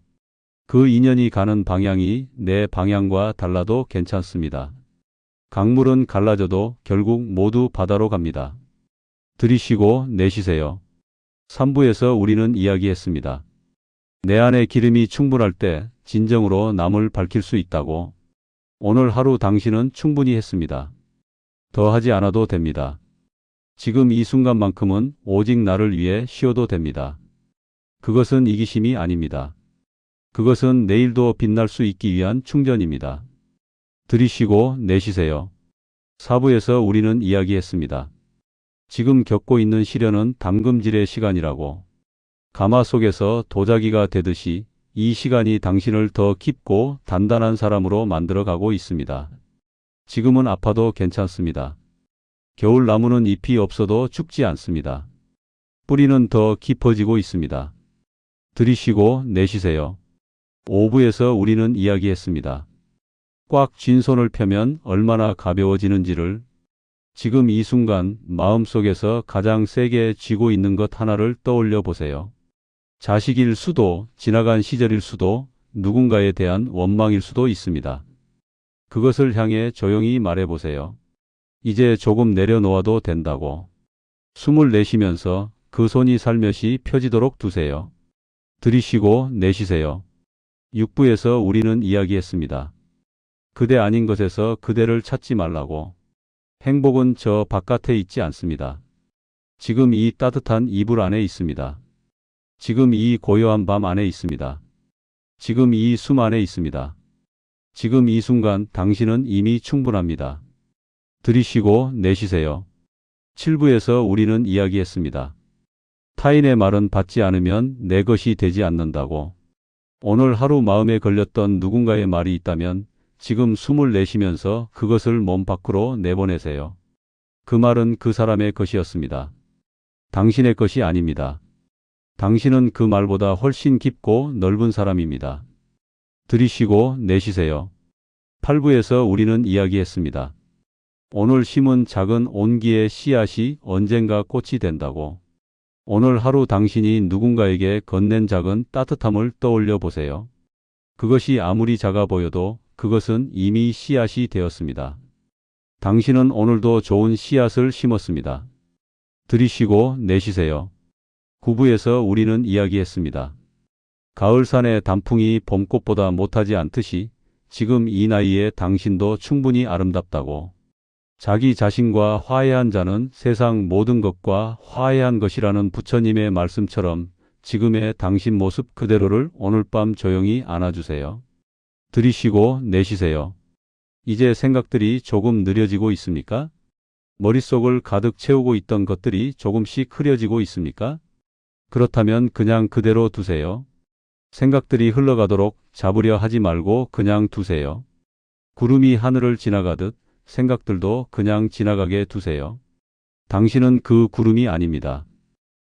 S1: 그 인연이 가는 방향이 내 방향과 달라도 괜찮습니다. 강물은 갈라져도 결국 모두 바다로 갑니다. 들이쉬고 내쉬세요. 3부에서 우리는 이야기했습니다. 내 안에 기름이 충분할 때 진정으로 남을 밝힐 수 있다고. 오늘 하루 당신은 충분히 했습니다. 더 하지 않아도 됩니다. 지금 이 순간만큼은 오직 나를 위해 쉬어도 됩니다. 그것은 이기심이 아닙니다. 그것은 내일도 빛날 수 있기 위한 충전입니다. 들이쉬고 내쉬세요. 4부에서 우리는 이야기했습니다. 지금 겪고 있는 시련은 담금질의 시간이라고. 가마 속에서 도자기가 되듯이 이 시간이 당신을 더 깊고 단단한 사람으로 만들어가고 있습니다. 지금은 아파도 괜찮습니다. 겨울 나무는 잎이 없어도 죽지 않습니다. 뿌리는 더 깊어지고 있습니다. 들이쉬고 내쉬세요. 5부에서 우리는 이야기했습니다. 꽉 쥔 손을 펴면 얼마나 가벼워지는지를. 지금 이 순간 마음속에서 가장 세게 쥐고 있는 것 하나를 떠올려 보세요. 자식일 수도, 지나간 시절일 수도, 누군가에 대한 원망일 수도 있습니다. 그것을 향해 조용히 말해보세요. 이제 조금 내려놓아도 된다고. 숨을 내쉬면서 그 손이 살며시 펴지도록 두세요. 들이쉬고 내쉬세요. 6부에서 우리는 이야기했습니다. 그대 아닌 것에서 그대를 찾지 말라고. 행복은 저 바깥에 있지 않습니다. 지금 이 따뜻한 이불 안에 있습니다. 지금 이 고요한 밤 안에 있습니다. 지금 이 숨 안에 있습니다. 지금 이 순간 당신은 이미 충분합니다. 들이쉬고 내쉬세요. 7부에서 우리는 이야기했습니다. 타인의 말은 받지 않으면 내 것이 되지 않는다고. 오늘 하루 마음에 걸렸던 누군가의 말이 있다면 지금 숨을 내쉬면서 그것을 몸 밖으로 내보내세요. 그 말은 그 사람의 것이었습니다. 당신의 것이 아닙니다. 당신은 그 말보다 훨씬 깊고 넓은 사람입니다. 들이쉬고 내쉬세요. 8부에서 우리는 이야기했습니다. 오늘 심은 작은 온기의 씨앗이 언젠가 꽃이 된다고. 오늘 하루 당신이 누군가에게 건넨 작은 따뜻함을 떠올려 보세요. 그것이 아무리 작아 보여도 그것은 이미 씨앗이 되었습니다. 당신은 오늘도 좋은 씨앗을 심었습니다. 들이쉬고 내쉬세요. 9부에서 우리는 이야기했습니다. 가을산의 단풍이 봄꽃보다 못하지 않듯이 지금 이 나이에 당신도 충분히 아름답다고. 자기 자신과 화해한 자는 세상 모든 것과 화해한 것이라는 부처님의 말씀처럼 지금의 당신 모습 그대로를 오늘 밤 조용히 안아주세요. 들이쉬고 내쉬세요. 이제 생각들이 조금 느려지고 있습니까? 머릿속을 가득 채우고 있던 것들이 조금씩 흐려지고 있습니까? 그렇다면 그냥 그대로 두세요. 생각들이 흘러가도록 잡으려 하지 말고 그냥 두세요. 구름이 하늘을 지나가듯 생각들도 그냥 지나가게 두세요. 당신은 그 구름이 아닙니다.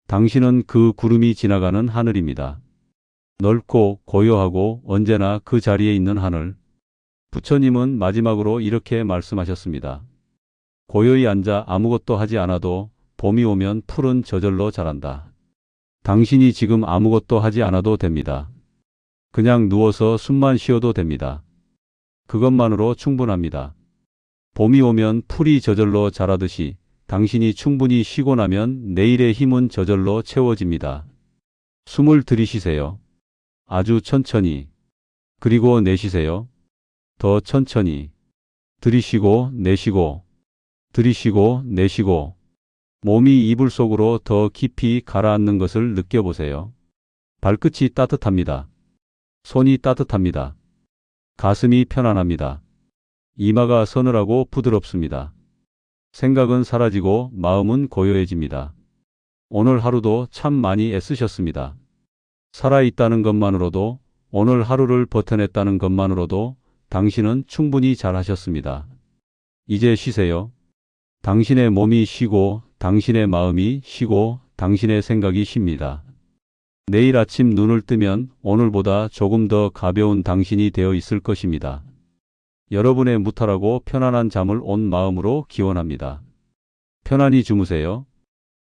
S1: 당신은 그 구름이 지나가는 하늘입니다. 넓고 고요하고 언제나 그 자리에 있는 하늘. 부처님은 마지막으로 이렇게 말씀하셨습니다. 고요히 앉아 아무것도 하지 않아도 봄이 오면 풀은 저절로 자란다. 당신이 지금 아무것도 하지 않아도 됩니다. 그냥 누워서 숨만 쉬어도 됩니다. 그것만으로 충분합니다. 봄이 오면 풀이 저절로 자라듯이 당신이 충분히 쉬고 나면 내일의 힘은 저절로 채워집니다. 숨을 들이쉬세요. 아주 천천히. 그리고 내쉬세요. 더 천천히. 들이쉬고 내쉬고, 들이쉬고 내쉬고. 몸이 이불 속으로 더 깊이 가라앉는 것을 느껴보세요. 발끝이 따뜻합니다. 손이 따뜻합니다. 가슴이 편안합니다. 이마가 서늘하고 부드럽습니다. 생각은 사라지고 마음은 고요해집니다. 오늘 하루도 참 많이 애쓰셨습니다. 살아있다는 것만으로도, 오늘 하루를 버텨냈다는 것만으로도 당신은 충분히 잘하셨습니다. 이제 쉬세요. 당신의 몸이 쉬고, 당신의 마음이 쉬고, 당신의 생각이 쉽니다. 내일 아침 눈을 뜨면 오늘보다 조금 더 가벼운 당신이 되어 있을 것입니다. 여러분의 무탈하고 편안한 잠을 온 마음으로 기원합니다. 편안히 주무세요.